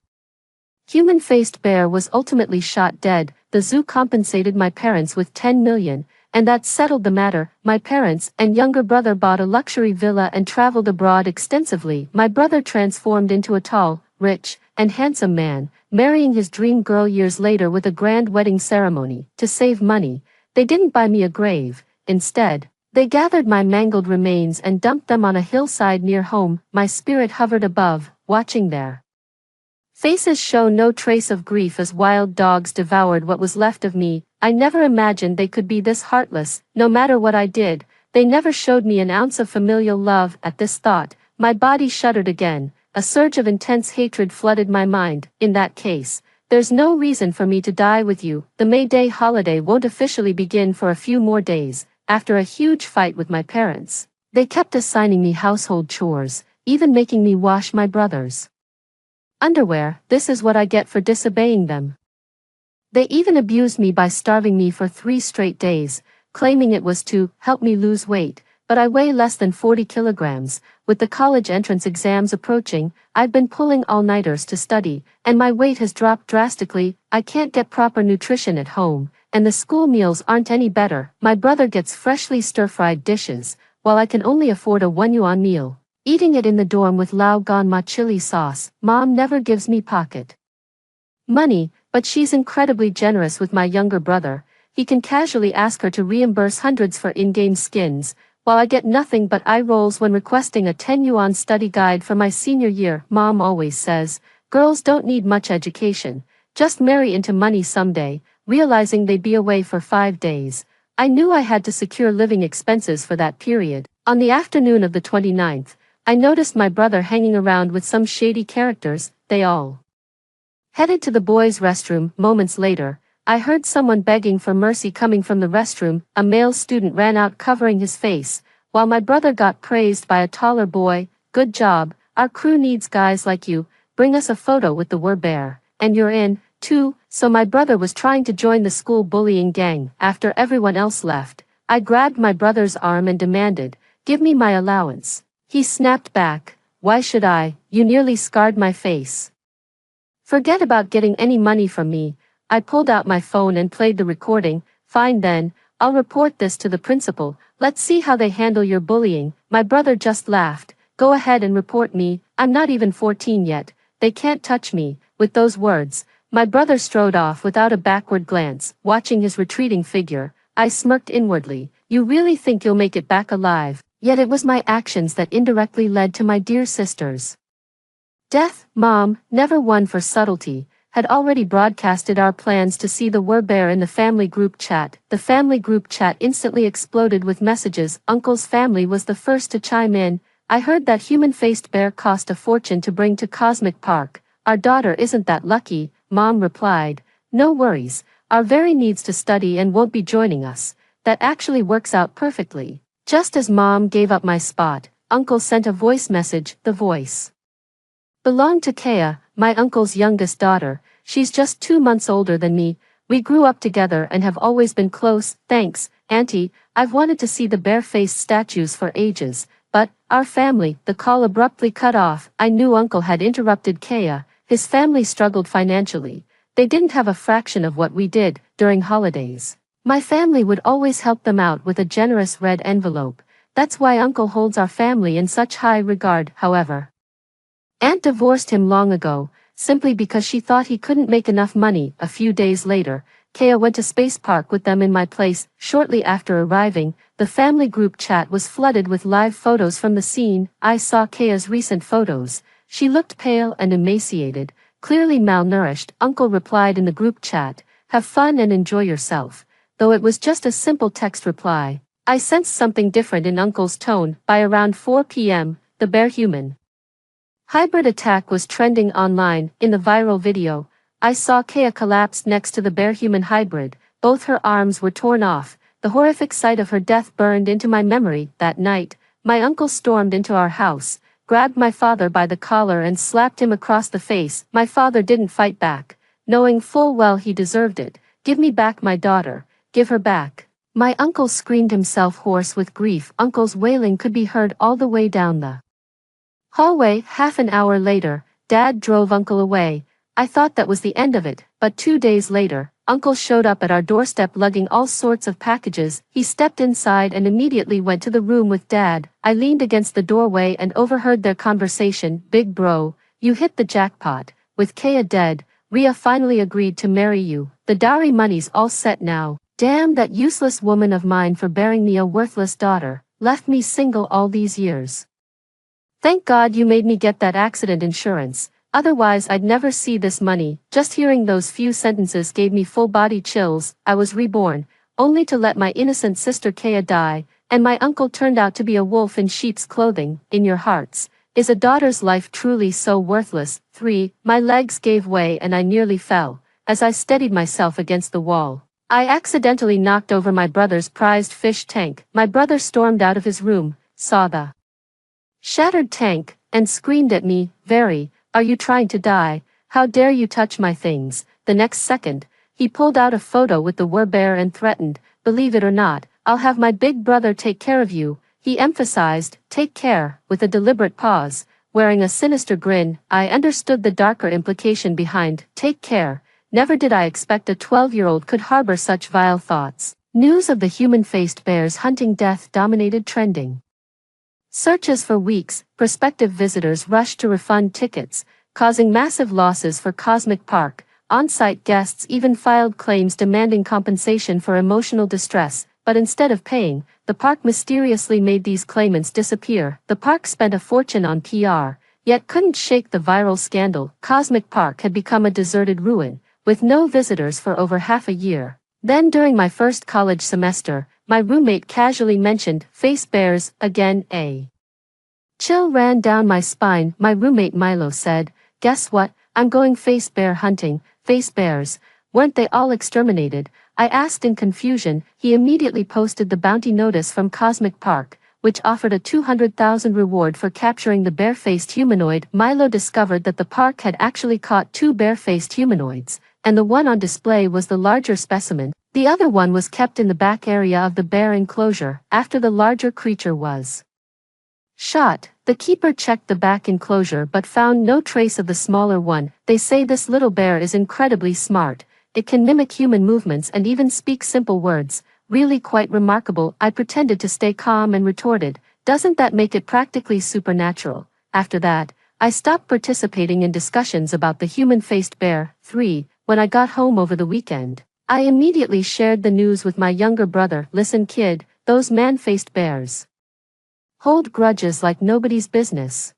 human-faced bear was ultimately shot dead. The zoo compensated my parents with 10 million, and that settled the matter. My parents and younger brother bought a luxury villa and traveled abroad extensively. My brother transformed into a tall, rich, and handsome man, marrying his dream girl years later with a grand wedding ceremony. To save money, they didn't buy me a grave. Instead, they gathered my mangled remains and dumped them on a hillside near home. My spirit hovered above, watching their faces show no trace of grief as wild dogs devoured what was left of me. I never imagined they could be this heartless. No matter what I did, they never showed me an ounce of familial love. At this thought, my body shuddered again. A surge of intense hatred flooded my mind. In that case, there's no reason for me to die with you. The May Day holiday won't officially begin for a few more days. After a huge fight with my parents, they kept assigning me household chores, even making me wash my brother's underwear. This is what I get for disobeying them. They even abused me by starving me for 3 straight days, claiming it was to help me lose weight, but I weigh less than 40 kilograms. With the college entrance exams approaching, I've been pulling all-nighters to study, and my weight has dropped drastically. I can't get proper nutrition at home, and the school meals aren't any better. My brother gets freshly stir-fried dishes, while I can only afford a 1 yuan meal, eating it in the dorm with Lao Gan Ma chili sauce. Mom never gives me pocket money, but she's incredibly generous with my younger brother. He can casually ask her to reimburse hundreds for in-game skins, while I get nothing but eye rolls when requesting a 10 yuan study guide for my senior year. Mom always says, girls don't need much education, just marry into money someday. Realizing they'd be away for 5 days, I knew I had to secure living expenses for that period. On the afternoon of the 29th, I noticed my brother hanging around with some shady characters. They all Headed to the boys' restroom. Moments later, I heard someone begging for mercy coming from the restroom. A male student ran out covering his face, while my brother got praised by a taller boy. Good job, our crew needs guys like you. Bring us a photo with the bear. And you're in, too. So my brother was trying to join the school bullying gang. After everyone else left, I grabbed my brother's arm and demanded, "Give me my allowance." He snapped back, "Why should I? You nearly scarred my face." Forget about getting any money from me. I pulled out my phone and played the recording. Fine then, I'll report this to the principal. Let's see how they handle your bullying. My brother just laughed. Go ahead and report me. I'm not even 14 yet. They can't touch me. With those words, my brother strode off without a backward glance. Watching his retreating figure, I smirked inwardly. You really think you'll make it back alive? Yet it was my actions that indirectly led to my dear sister's death. Mom, never one for subtlety, had already broadcasted our plans to see the bear in the family group chat. The family group chat instantly exploded with messages. Uncle's family was the first to chime in. I heard that human-faced bear cost a fortune to bring to Cosmic Park. Our daughter isn't that lucky, Mom replied. No worries, our very needs to study and won't be joining us. That actually works out perfectly. Just as Mom gave up my spot, Uncle sent a voice message. The voice belonged to Kea, my uncle's youngest daughter. She's just 2 months older than me. We grew up together and have always been close. Thanks, Auntie. I've wanted to see the bare-faced statues for ages, but our family, the call abruptly cut off. I knew Uncle had interrupted Kea. His family struggled financially. They didn't have a fraction of what we did during holidays. My family would always help them out with a generous red envelope. That's why Uncle holds our family in such high regard. However, Aunt divorced him long ago, simply because she thought he couldn't make enough money. A few days later, Kea went to Space Park with them in my place. Shortly after arriving, the family group chat was flooded with live photos from the scene. I saw Kea's recent photos. She looked pale and emaciated, clearly malnourished. Uncle replied in the group chat, "Have fun and enjoy yourself." Though it was just a simple text reply, I sensed something different in Uncle's tone. By around 4 p.m., the bear human hybrid attack was trending online. In the viral video, I saw Kea collapsed next to the bear human hybrid. Both her arms were torn off. The horrific sight of her death burned into my memory. That night, my uncle stormed into our house, grabbed my father by the collar and slapped him across the face. My father didn't fight back, knowing full well he deserved it. "Give me back my daughter. Give her back." My uncle screamed, himself hoarse with grief. Uncle's wailing could be heard all the way down the hallway. Half an hour later, Dad drove Uncle away. I thought that was the end of it, but 2 days later, Uncle showed up at our doorstep lugging all sorts of packages. He stepped inside and immediately went to the room with Dad. I leaned against the doorway and overheard their conversation. "Big bro, you hit the jackpot. With Kea dead, Rhea finally agreed to marry you. The dowry money's all set now. Damn that useless woman of mine for bearing me a worthless daughter, left me single all these years. Thank God you made me get that accident insurance, otherwise I'd never see this money." Just hearing those few sentences gave me full body chills. I was reborn, only to let my innocent sister Kea die, and my uncle turned out to be a wolf in sheep's clothing. In your hearts, is a daughter's life truly so worthless? 3. My legs gave way and I nearly fell. As I steadied myself against the wall, I accidentally knocked over my brother's prized fish tank. My brother stormed out of his room, saw the shattered tank, and screamed at me, "Very, are you trying to die? How dare you touch my things?" The next second, he pulled out a photo with the bear and threatened, "Believe it or not, I'll have my big brother take care of you." He emphasized, "take care," with a deliberate pause, wearing a sinister grin. I understood the darker implication behind "take care." Never did I expect a 12-year-old could harbor such vile thoughts. News of the human-faced bear's hunting death dominated trending searches for weeks. Prospective visitors rushed to refund tickets, causing massive losses for Cosmic Park. On-site guests even filed claims demanding compensation for emotional distress, but instead of paying, the park mysteriously made these claimants disappear. The park spent a fortune on PR, yet couldn't shake the viral scandal. Cosmic Park had become a deserted ruin, with no visitors for over half a year. Then during my first college semester, my roommate casually mentioned face bears again. A chill ran down my spine. My roommate Milo said, "Guess what? I'm going face bear hunting. Face bears. Weren't they all exterminated? I asked in confusion. He immediately posted the bounty notice from Cosmic Park, which offered a 200,000 reward for capturing the bare-faced humanoid. Milo discovered that the park had actually caught 2 bare-faced humanoids, and the one on display was the larger specimen. The other one was kept in the back area of the bear enclosure after the larger creature was shot. The keeper checked the back enclosure but found no trace of the smaller one. They say this little bear is incredibly smart. It can mimic human movements and even speak simple words. Really quite remarkable. I pretended to stay calm and retorted, doesn't that make it practically supernatural? After that, I stopped participating in discussions about the human-faced bear. 3. When I got home over the weekend, I immediately shared the news with my younger brother. Listen kid, those man-faced bears hold grudges like nobody's business.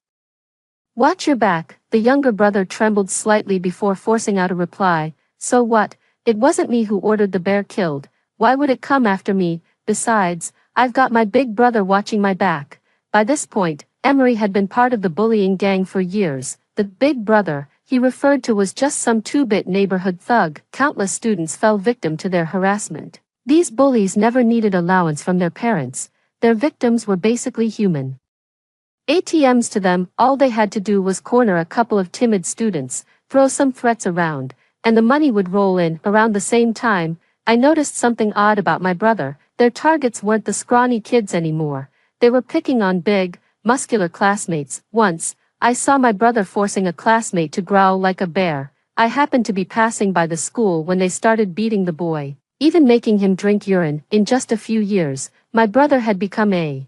Watch your back. The younger brother trembled slightly before forcing out a reply. So what? It wasn't me who ordered the bear killed. Why would it come after me? Besides, I've got my big brother watching my back. By this point, Emery had been part of the bullying gang for years. The big brother he referred to was just some 2-bit neighborhood thug. Countless students fell victim to their harassment. These bullies never needed allowance from their parents. Their victims were basically human ATMs to them. All they had to do was corner a couple of timid students, throw some threats around, and the money would roll in. Around the same time, I noticed something odd about my brother. Their targets weren't the scrawny kids anymore. They were picking on big, muscular classmates. Once, I saw my brother forcing a classmate to growl like a bear. I happened to be passing by the school when they started beating the boy, even making him drink urine. In just a few years, my brother had become a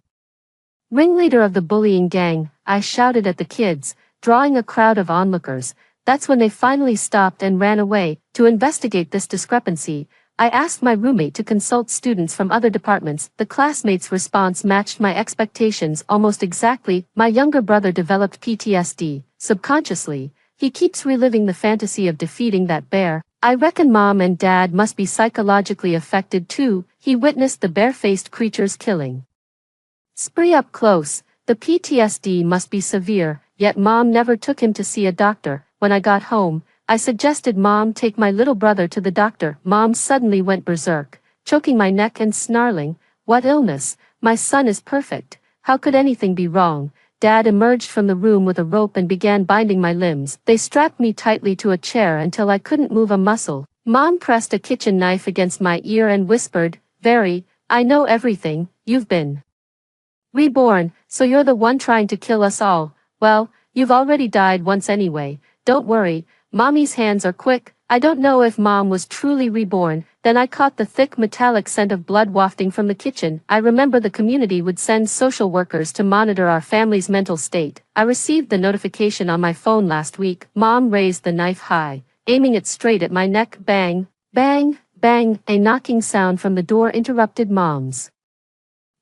ringleader of the bullying gang. I shouted at the kids, drawing a crowd of onlookers. That's when they finally stopped and ran away. To investigate this discrepancy, I asked my roommate to consult students from other departments. The classmates' response matched my expectations almost exactly. My younger brother developed PTSD. Subconsciously, he keeps reliving the fantasy of defeating that bear. I reckon mom and dad must be psychologically affected too. He witnessed the bare-faced creature's killing spree up close. The PTSD must be severe, yet mom never took him to see a doctor. When I got home, I suggested mom take my little brother to the doctor. Mom suddenly went berserk, choking my neck and snarling, "What illness? My son is perfect. How could anything be wrong?" Dad emerged from the room with a rope and began binding my limbs. They strapped me tightly to a chair until I couldn't move a muscle. Mom pressed a kitchen knife against my ear and whispered, I know everything. You've been reborn, so you're the one trying to kill us all. Well, you've already died once anyway. Don't worry. Mommy's hands are quick. I don't know if mom was truly reborn. Then I caught the thick metallic scent of blood wafting from the kitchen. I remember the community would send social workers to monitor our family's mental state. I received the notification on my phone last week. Mom raised the knife high, aiming it straight at my neck. Bang, bang, bang. A knocking sound from the door interrupted mom's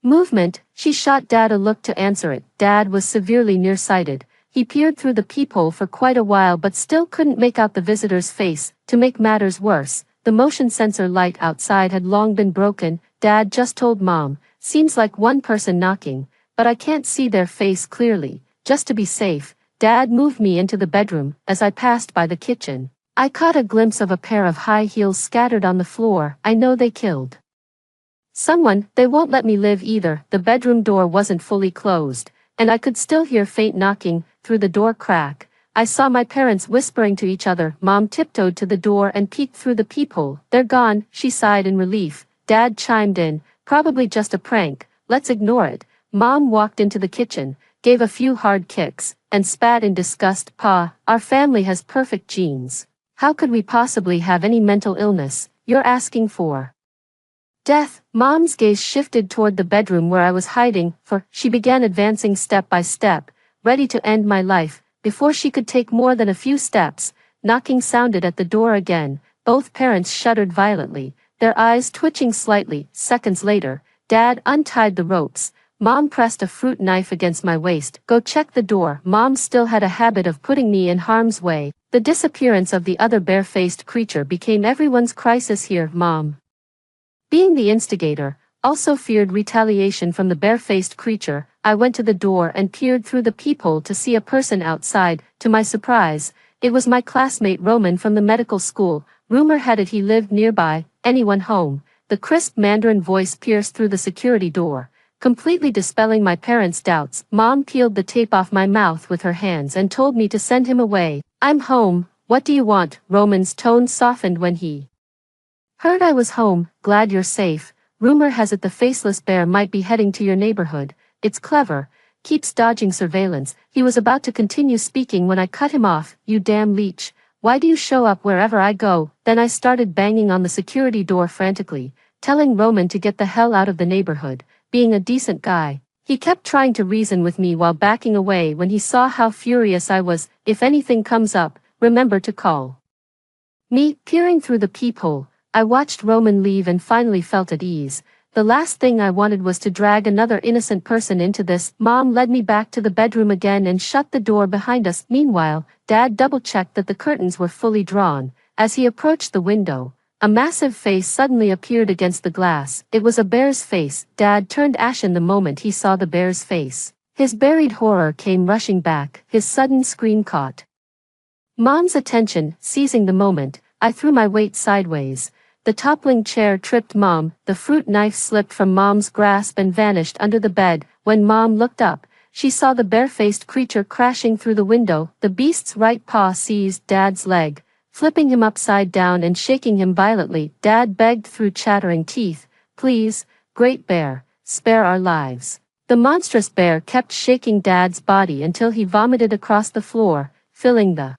movement. She shot Dad a look to answer it. Dad was severely nearsighted. He peered through the peephole for quite a while but still couldn't make out the visitor's face. To make matters worse, the motion sensor light outside had long been broken. Dad just told Mom, "Seems like one person knocking, but I can't see their face clearly." Just to be safe, Dad moved me into the bedroom. As I passed by the kitchen, I caught a glimpse of a pair of high heels scattered on the floor. I know they killed someone. They won't let me live either. The bedroom door wasn't fully closed, and I could still hear faint knocking through the door crack. I saw my parents whispering to each other. Mom tiptoed to the door and peeked through the peephole. "They're gone," she sighed in relief. Dad chimed in, "Probably just a prank. Let's ignore it." Mom walked into the kitchen, gave a few hard kicks, and spat in disgust. "Pa, our family has perfect genes. How could we possibly have any mental illness? You're asking for death." Mom's gaze shifted toward the bedroom where I was hiding, for she began advancing step by step, ready to end my life. Before she could take more than a few steps, knocking sounded at the door again. Both parents shuddered violently, their eyes twitching slightly. Seconds later, Dad untied the ropes. Mom pressed a fruit knife against my waist. "Go check the door." Mom still had a habit of putting me in harm's way. The disappearance of the other bare-faced creature became everyone's crisis here. Mom, being the instigator, also feared retaliation from the bare-faced creature. I went to the door and peered through the peephole to see a person outside. To my surprise, It was my classmate Roman from the medical school. Rumor had it he lived nearby. Anyone home? The crisp Mandarin voice pierced through the security door, completely dispelling my parents' doubts. Mom peeled the tape off my mouth with her hands and told me to send him away. I'm home. What do you want? Roman's tone softened when he heard I was home. Glad you're safe. Rumor has it the faceless bear might be heading to your neighborhood. It's clever. Keeps dodging surveillance. He was about to continue speaking when I cut him off. You damn leech. Why do you show up wherever I go? Then I started banging on the security door frantically, telling Roman to get the hell out of the neighborhood, being a decent guy. He kept trying to reason with me while backing away when he saw how furious I was. If anything comes up, remember to call me. Peering through the peephole, I watched Roman leave and finally felt at ease. The last thing I wanted was to drag another innocent person into this. Mom led me back to the bedroom again and shut the door behind us. Meanwhile, Dad double-checked that the curtains were fully drawn. As he approached the window, a massive face suddenly appeared against the glass. It was a bear's face. Dad turned ashen the moment he saw the bear's face. His buried horror came rushing back. His sudden scream caught Mom's attention. Seizing the moment, I threw my weight sideways. The toppling chair tripped Mom. The fruit knife slipped from Mom's grasp and vanished under the bed. When Mom looked up, she saw the bare-faced creature crashing through the window. The beast's right paw seized Dad's leg, flipping him upside down and shaking him violently. Dad begged through chattering teeth, "Please, Great Bear, spare our lives." The monstrous bear kept shaking Dad's body until he vomited across the floor, filling the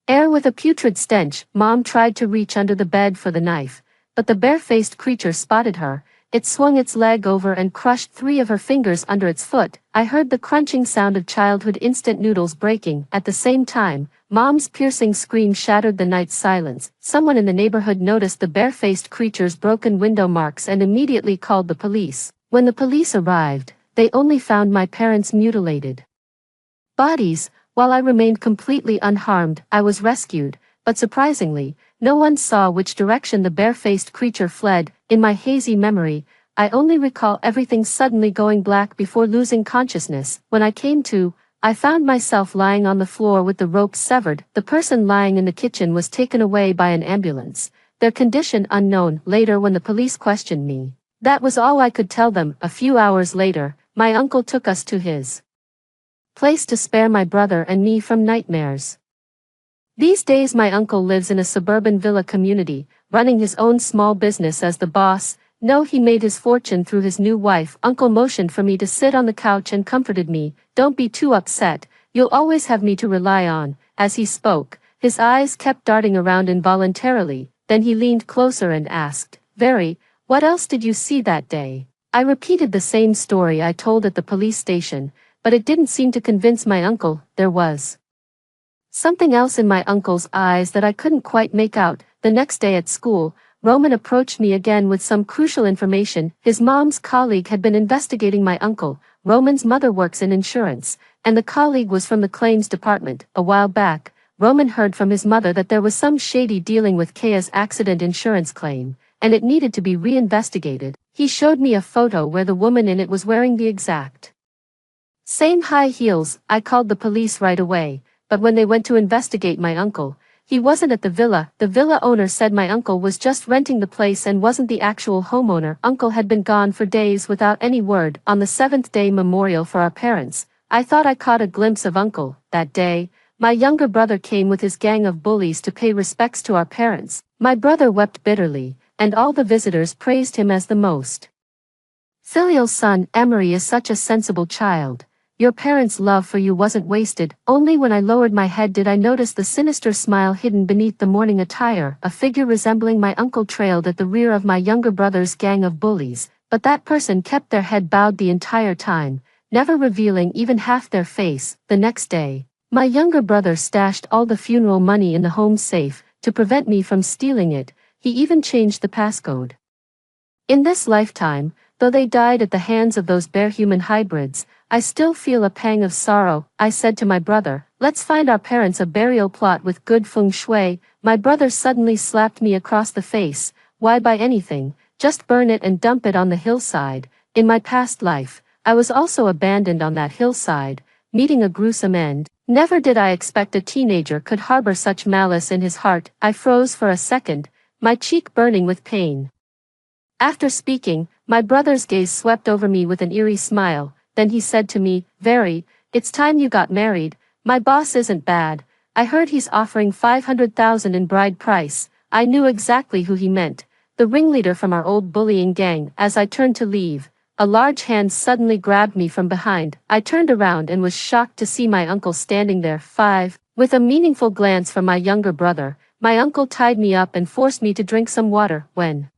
air with a putrid stench. Mom tried to reach under the bed for the knife, but the bare-faced creature spotted her. It swung its leg over and crushed 3 of her fingers under its foot. I heard the crunching sound of childhood instant noodles breaking. At the same time, Mom's piercing scream shattered the night's silence. Someone in the neighborhood noticed the bare-faced creature's broken window marks and immediately called the police. When the police arrived, they only found my parents' mutilated bodies. While I remained completely unharmed, I was rescued, but surprisingly, no one saw which direction the bare-faced creature fled. In my hazy memory, I only recall everything suddenly going black before losing consciousness. When I came to, I found myself lying on the floor with the rope severed. The person lying in the kitchen was taken away by an ambulance, their condition unknown. Later, when the police questioned me, that was all I could tell them. A few hours later, my uncle took us to his place to spare my brother and me from nightmares. These days my uncle lives in a suburban villa community, running his own small business as the boss. No, he made his fortune through his new wife. Uncle motioned for me to sit on the couch and comforted me. "Don't be too upset, you'll always have me to rely on." As he spoke, his eyes kept darting around involuntarily, then he leaned closer and asked, "Very, what else did you see that day?" I repeated the same story I told at the police station, but it didn't seem to convince my uncle. There was something else in my uncle's eyes that I couldn't quite make out. The next day at school, Roman approached me again with some crucial information. His mom's colleague had been investigating my uncle. Roman's mother works in insurance, and the colleague was from the claims department. A while back, Roman heard from his mother that there was some shady dealing with Kaya's accident insurance claim, and it needed to be reinvestigated. He showed me a photo where the woman in it was wearing the exact same high heels. I called the police right away, but when they went to investigate my uncle, he wasn't at the villa. The villa owner said my uncle was just renting the place and wasn't the actual homeowner. Uncle had been gone for days without any word. On the 7th day memorial for our parents, I thought I caught a glimpse of Uncle. That day, my younger brother came with his gang of bullies to pay respects to our parents. My brother wept bitterly, and all the visitors praised him as the most filial son. "Emery is such a sensible child. Your parents' love for you wasn't wasted." Only when I lowered my head did I notice the sinister smile hidden beneath the mourning attire. A figure resembling my uncle trailed at the rear of my younger brother's gang of bullies, but that person kept their head bowed the entire time, never revealing even half their face. The next day, my younger brother stashed all the funeral money in the home safe to prevent me from stealing it. He even changed the passcode. In this lifetime, though they died at the hands of those bear-human hybrids, I still feel a pang of sorrow. I said to my brother, "Let's find our parents a burial plot with good feng shui." My brother suddenly slapped me across the face. "Why buy anything? Just burn it and dump it on the hillside." In my past life, I was also abandoned on that hillside, meeting a gruesome end. Never did I expect a teenager could harbor such malice in his heart. I froze for a second, my cheek burning with pain. After speaking, my brother's gaze swept over me with an eerie smile, then he said to me, "Very, it's time you got married. My boss isn't bad. I heard he's offering 500,000 in bride price." I knew exactly who he meant, the ringleader from our old bullying gang. As I turned to leave, a large hand suddenly grabbed me from behind. I turned around and was shocked to see my uncle standing there. With a meaningful glance from my younger brother, my uncle tied me up and forced me to drink some water. When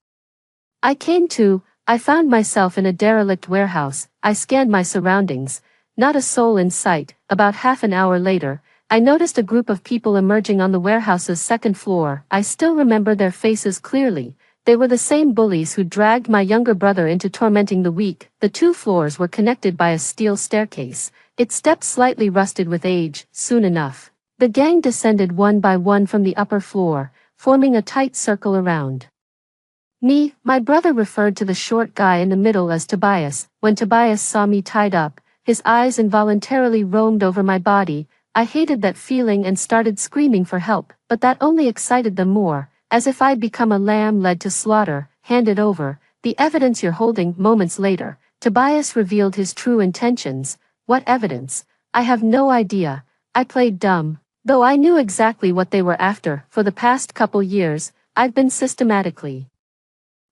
I came to, I found myself in a derelict warehouse. I scanned my surroundings. Not a soul in sight. About half an hour later, I noticed a group of people emerging on the warehouse's second floor. I still remember their faces clearly. They were the same bullies who dragged my younger brother into tormenting the weak. The two floors were connected by a steel staircase. Its steps slightly rusted with age. Soon enough, the gang descended one by one from the upper floor, forming a tight circle around me. My brother referred to the short guy in the middle as Tobias. When Tobias saw me tied up, his eyes involuntarily roamed over my body. I hated that feeling and started screaming for help, but that only excited them more, as if I'd become a lamb led to slaughter. "Hand it over, the evidence you're holding." Moments later, Tobias revealed his true intentions. "What evidence?" "I have no idea." I played dumb. Though I knew exactly what they were after. For the past couple years, I've been systematically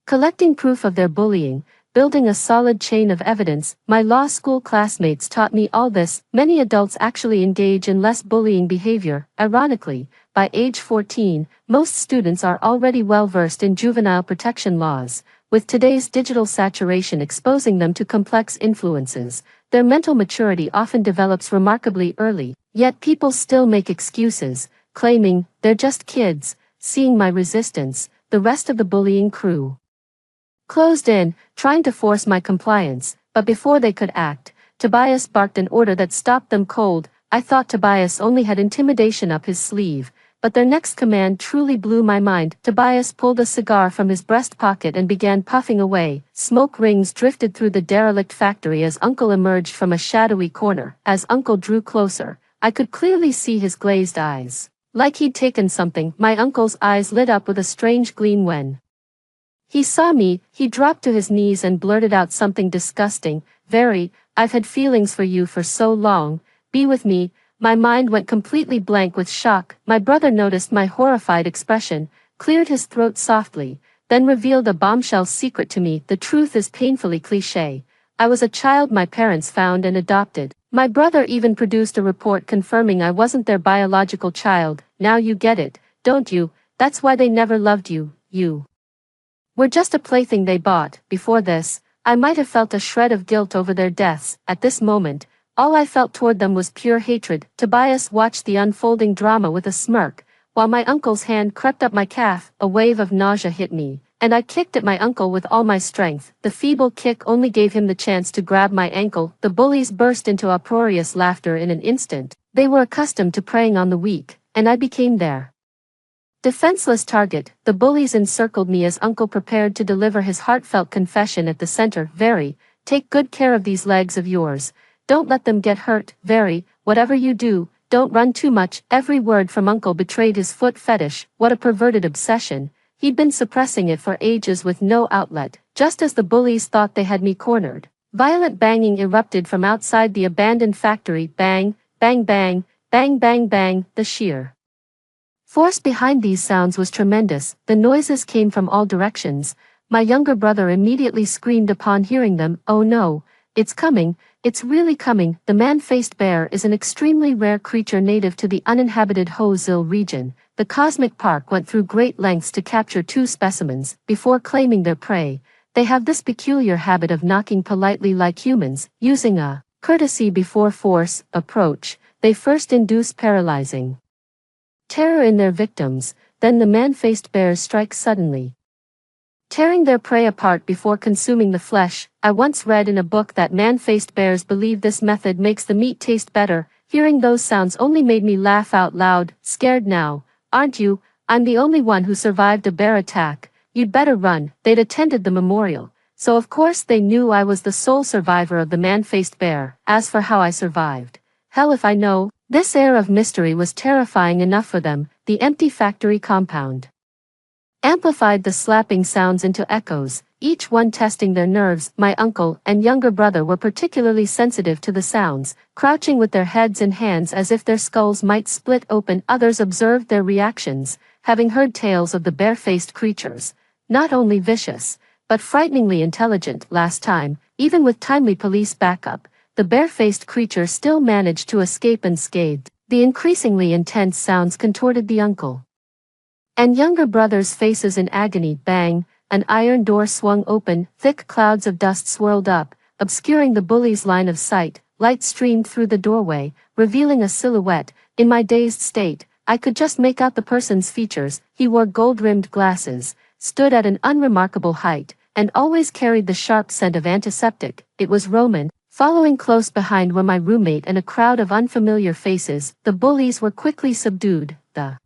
collecting proof of their bullying, building a solid chain of evidence. My law school classmates taught me all this. Many adults actually engage in less bullying behavior. Ironically, by age 14, most students are already well versed in juvenile protection laws. With today's digital saturation exposing them to complex influences, their mental maturity often develops remarkably early. Yet people still make excuses, claiming they're just kids. Seeing my resistance, the rest of the bullying crew closed in, trying to force my compliance, but before they could act, Tobias barked an order that stopped them cold. I thought Tobias only had intimidation up his sleeve, but their next command truly blew my mind. Tobias pulled a cigar from his breast pocket and began puffing away. Smoke rings drifted through the derelict factory as Uncle emerged from a shadowy corner. As Uncle drew closer, I could clearly see his glazed eyes. Like he'd taken something. My uncle's eyes lit up with a strange gleam when he saw me. He dropped to his knees and blurted out something disgusting. "Very, I've had feelings for you for so long. Be with me." My mind went completely blank with shock. My brother noticed my horrified expression, cleared his throat softly, then revealed a bombshell secret to me. "The truth is painfully cliché. I was a child my parents found and adopted. My brother even produced a report confirming I wasn't their biological child. Now you get it, don't you? That's why they never loved you. You were just a plaything they bought." Before this, I might have felt a shred of guilt over their deaths. At this moment, all I felt toward them was pure hatred. Tobias watched the unfolding drama with a smirk, while my uncle's hand crept up my calf. A wave of nausea hit me, and I kicked at my uncle with all my strength. The feeble kick only gave him the chance to grab my ankle. The bullies burst into uproarious laughter in an instant. They were accustomed to preying on the weak, and I became their defenseless target. The bullies encircled me as Uncle prepared to deliver his heartfelt confession at the center. "Very, take good care of these legs of yours. Don't let them get hurt. Very, whatever you do, don't run too much." Every word from Uncle betrayed his foot fetish. What a perverted obsession. He'd been suppressing it for ages with no outlet. Just as the bullies thought they had me cornered, violent banging erupted from outside the abandoned factory. Bang, bang, bang, bang, bang, bang. The sheer force behind these sounds was tremendous. The noises came from all directions. My younger brother immediately screamed upon hearing them. "Oh no, it's coming, it's really coming." The man-faced bear is an extremely rare creature native to the uninhabited Ho-Zil region. The Cosmic Park went through great lengths to capture 2 specimens before claiming their prey. They have this peculiar habit of knocking politely like humans, using a courtesy before force approach. They first induce paralyzing terror in their victims, then the man-faced bears strike suddenly, tearing their prey apart before consuming the flesh. I once read in a book that man-faced bears believe this method makes the meat taste better. Hearing those sounds only made me laugh out loud. "Scared now, aren't you? I'm the only one who survived a bear attack. You'd better run." They'd attended the memorial, so of course they knew I was the sole survivor of the man-faced bear. As for how I survived, hell if I know. This air of mystery was terrifying enough for them, the empty factory compound amplified the slapping sounds into echoes, each one testing their nerves. My uncle and younger brother were particularly sensitive to the sounds, crouching with their heads in hands as if their skulls might split open. Others observed their reactions, having heard tales of the bare-faced creatures, not only vicious, but frighteningly intelligent. Last time, even with timely police backup, the bare-faced creature still managed to escape unscathed. The increasingly intense sounds contorted the uncle and younger brother's faces in agony. Bang! An iron door swung open, thick clouds of dust swirled up, obscuring the bully's line of sight. Light streamed through the doorway, revealing a silhouette. In my dazed state, I could just make out the person's features. He wore gold-rimmed glasses, stood at an unremarkable height, and always carried the sharp scent of antiseptic. It was Roman. Following close behind were my roommate and a crowd of unfamiliar faces. The bullies were quickly subdued. The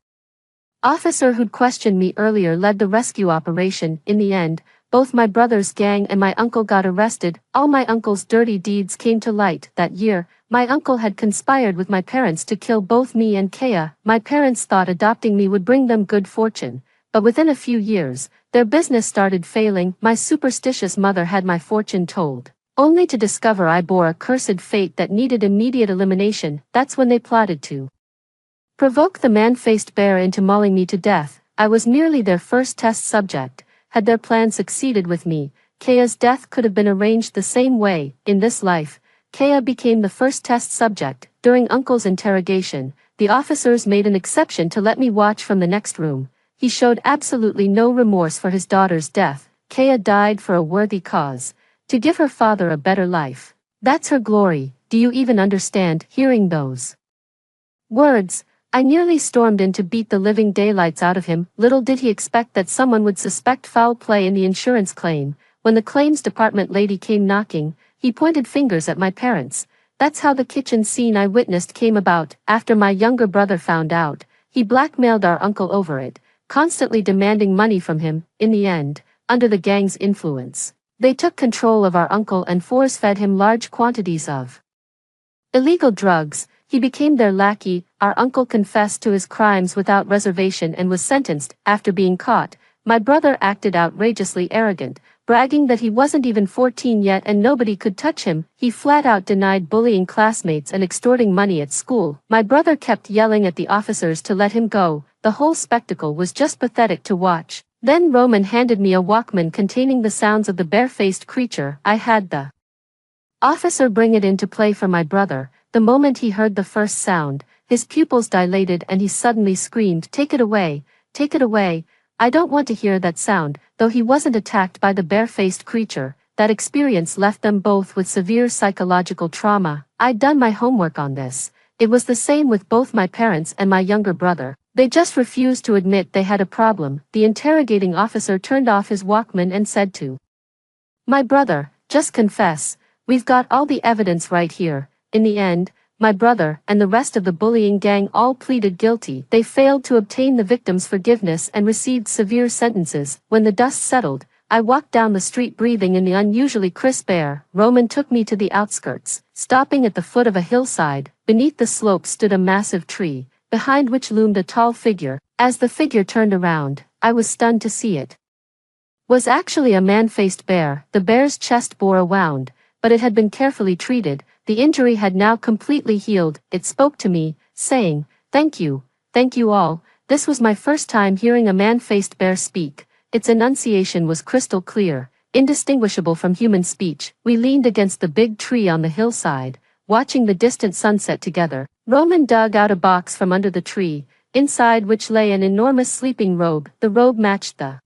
officer who'd questioned me earlier led the rescue operation. In the end, both my brother's gang and my uncle got arrested. All my uncle's dirty deeds came to light. That year, my uncle had conspired with my parents to kill both me and Kea. My parents thought adopting me would bring them good fortune, but within a few years, their business started failing. My superstitious mother had my fortune told, only to discover I bore a cursed fate that needed immediate elimination. That's when they plotted to provoke the man-faced bear into mauling me to death. I was merely their first test subject. Had their plan succeeded with me, Kea's death could have been arranged the same way. In this life, Kea became the first test subject. During Uncle's interrogation, the officers made an exception to let me watch from the next room. He showed absolutely no remorse for his daughter's death. Kea died for a worthy cause, to give her father a better life. That's her glory. Do you even understand? Hearing those words, I nearly stormed in to beat the living daylights out of him. Little did he expect that someone would suspect foul play in the insurance claim. When the claims department lady came knocking, he pointed fingers at my parents. That's how the kitchen scene I witnessed came about. After my younger brother found out, he blackmailed our uncle over it, constantly demanding money from him. In the end, under the gang's influence, they took control of our uncle and force-fed him large quantities of illegal drugs. He became their lackey. Our uncle confessed to his crimes without reservation and was sentenced. After being caught, my brother acted outrageously arrogant, bragging that he wasn't even 14 yet and nobody could touch him. He flat out denied bullying classmates and extorting money at school. My brother kept yelling at the officers to let him go. The whole spectacle was just pathetic to watch. Then Roman handed me a Walkman containing the sounds of the bare-faced creature. I had the officer bring it into play for my brother. The moment he heard the first sound, his pupils dilated and he suddenly screamed, "Take it away! Take it away! I don't want to hear that sound." Though he wasn't attacked by the bare-faced creature, that experience left them both with severe psychological trauma. I'd done my homework on this. It was the same with both my parents and my younger brother. They just refused to admit they had a problem. The interrogating officer turned off his Walkman and said to my brother, "Just confess. We've got all the evidence right here." In the end, my brother and the rest of the bullying gang all pleaded guilty. They failed to obtain the victim's forgiveness and received severe sentences. When the dust settled, I walked down the street breathing in the unusually crisp air. Roman took me to the outskirts, stopping at the foot of a hillside. Beneath the slope stood a massive tree, behind which loomed a tall figure. As the figure turned around, I was stunned to see it was actually a man-faced bear. The bear's chest bore a wound, but it had been carefully treated. The injury had now completely healed. It spoke to me, saying, thank you all." This was my first time hearing a man-faced bear speak. Its enunciation was crystal clear, indistinguishable from human speech. We leaned against the big tree on the hillside, watching the distant sunset together. Roman dug out a box from under the tree, inside which lay an enormous sleeping robe. The robe matched the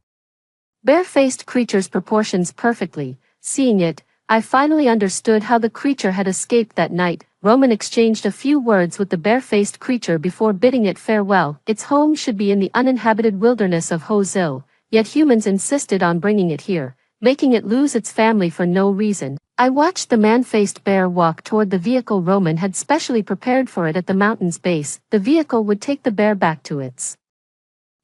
bare-faced creature's proportions perfectly. Seeing it, I finally understood how the creature had escaped that night. Roman exchanged a few words with the bare-faced creature before bidding it farewell. Its home should be in the uninhabited wilderness of Hozil, yet humans insisted on bringing it here, making it lose its family for no reason. I watched the man-faced bear walk toward the vehicle Roman had specially prepared for it at the mountain's base. The vehicle would take the bear back to its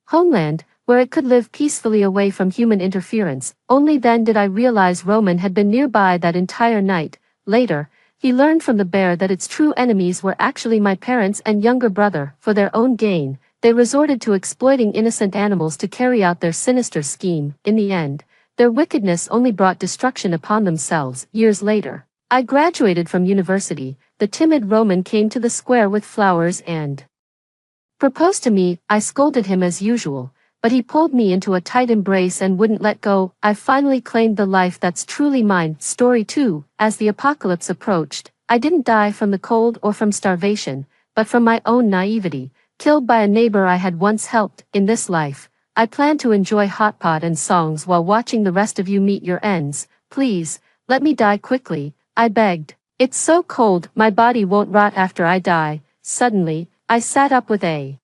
homeland, where it could live peacefully away from human interference. Only then did I realize Roman had been nearby that entire night. Later, He learned from the bear that its true enemies were actually my parents and younger brother. For their own gain, they resorted to exploiting innocent animals to carry out their sinister scheme. In the end, their wickedness only brought destruction upon themselves. Years later, I graduated from university. The timid Roman came to the square with flowers and proposed to me. I scolded him as usual, but he pulled me into a tight embrace and wouldn't let go. I finally claimed the life that's truly mine. Story 2. As the apocalypse approached, I didn't die from the cold or from starvation, but from my own naivety, killed by a neighbor I had once helped. In this life, I plan to enjoy hot pot and songs while watching the rest of you meet your ends. Please, let me die quickly, I begged. It's so cold, my body won't rot after I die. Suddenly, I sat up with a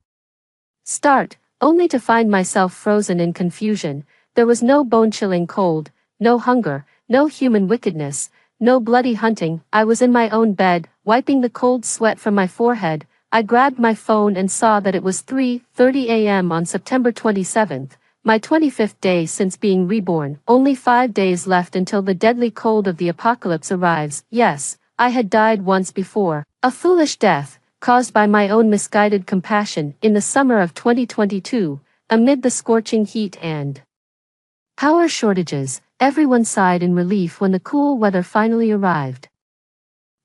start, only to find myself frozen in confusion. There was no bone-chilling cold, no hunger, no human wickedness, no bloody hunting. I was in my own bed, wiping the cold sweat from my forehead. I grabbed my phone and saw that it was 3:30 a.m. on September 27th, my 25th day since being reborn. Only 5 days left until the deadly cold of the apocalypse arrives. Yes, I had died once before, a foolish death, caused by my own misguided compassion. In the summer of 2022, amid the scorching heat and power shortages, everyone sighed in relief when the cool weather finally arrived.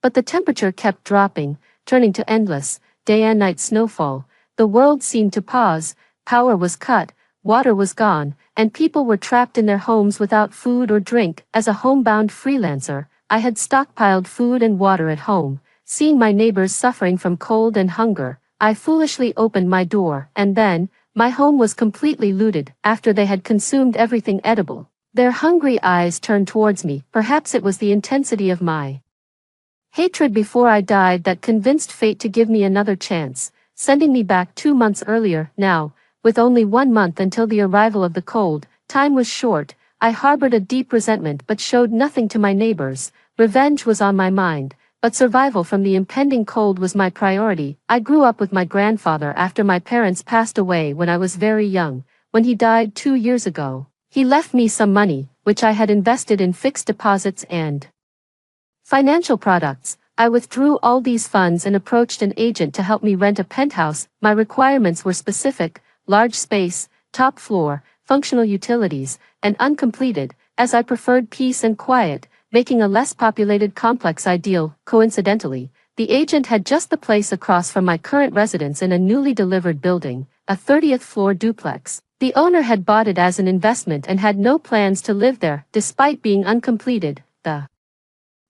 But the temperature kept dropping, turning to endless, day and night snowfall. The world seemed to pause, power was cut, water was gone, and people were trapped in their homes without food or drink. As a homebound freelancer, I had stockpiled food and water at home. Seeing my neighbors suffering from cold and hunger, I foolishly opened my door, and then, my home was completely looted. After they had consumed everything edible, their hungry eyes turned towards me. Perhaps it was the intensity of my hatred before I died that convinced fate to give me another chance, sending me back 2 months earlier. Now, with only 1 month until the arrival of the cold, time was short. I harbored a deep resentment but showed nothing to my neighbors. Revenge was on my mind, but survival from the impending cold was my priority. I grew up with my grandfather after my parents passed away when I was very young. When he died 2 years ago, he left me some money, which I had invested in fixed deposits and financial products. I withdrew all these funds and approached an agent to help me rent a penthouse. My requirements were specific: large space, top floor, functional utilities, and uncompleted, as I preferred peace and quiet, making a less populated complex ideal. Coincidentally, the agent had just the place across from my current residence in a newly delivered building, a 30th floor duplex. The owner had bought it as an investment and had no plans to live there. Despite being uncompleted, the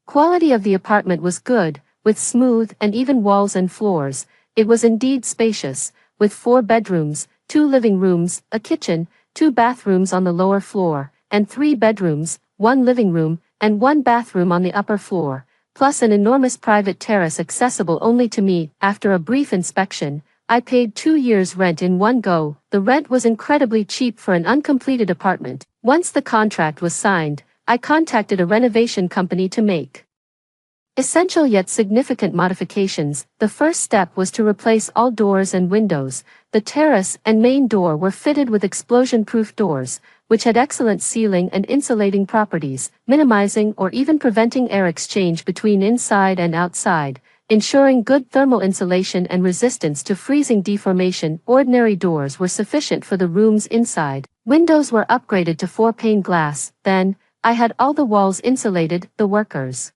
quality of the apartment was good, with smooth and even walls and floors. It was indeed spacious, with 4 bedrooms, 2 living rooms, a kitchen, 2 bathrooms on the lower floor, and 3 bedrooms, 1 living room, and 1 bathroom on the upper floor, plus an enormous private terrace accessible only to me. After a brief inspection, I paid 2 years' rent in one go. The rent was incredibly cheap for an uncompleted apartment. Once the contract was signed, I contacted a renovation company to make essential yet significant modifications. The first step was to replace all doors and windows. The terrace and main door were fitted with explosion-proof doors, which had excellent sealing and insulating properties, minimizing or even preventing air exchange between inside and outside, ensuring good thermal insulation and resistance to freezing deformation. Ordinary doors were sufficient for the rooms inside. Windows were upgraded to 4-pane glass. Then, I had all the walls insulated. The workers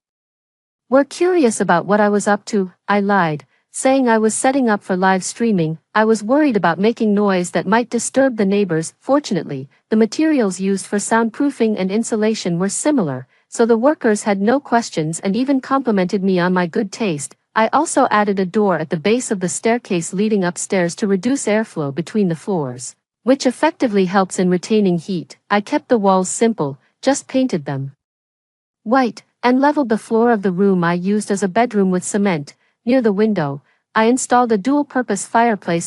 were curious about what I was up to. I lied, saying I was setting up for live streaming. I was worried about making noise that might disturb the neighbors. Fortunately, the materials used for soundproofing and insulation were similar, so the workers had no questions and even complimented me on my good taste. I also added a door at the base of the staircase leading upstairs to reduce airflow between the floors, which effectively helps in retaining heat. I kept the walls simple, just painted them white, and leveled the floor of the room I used as a bedroom with cement. Near the window, I installed a dual-purpose fireplace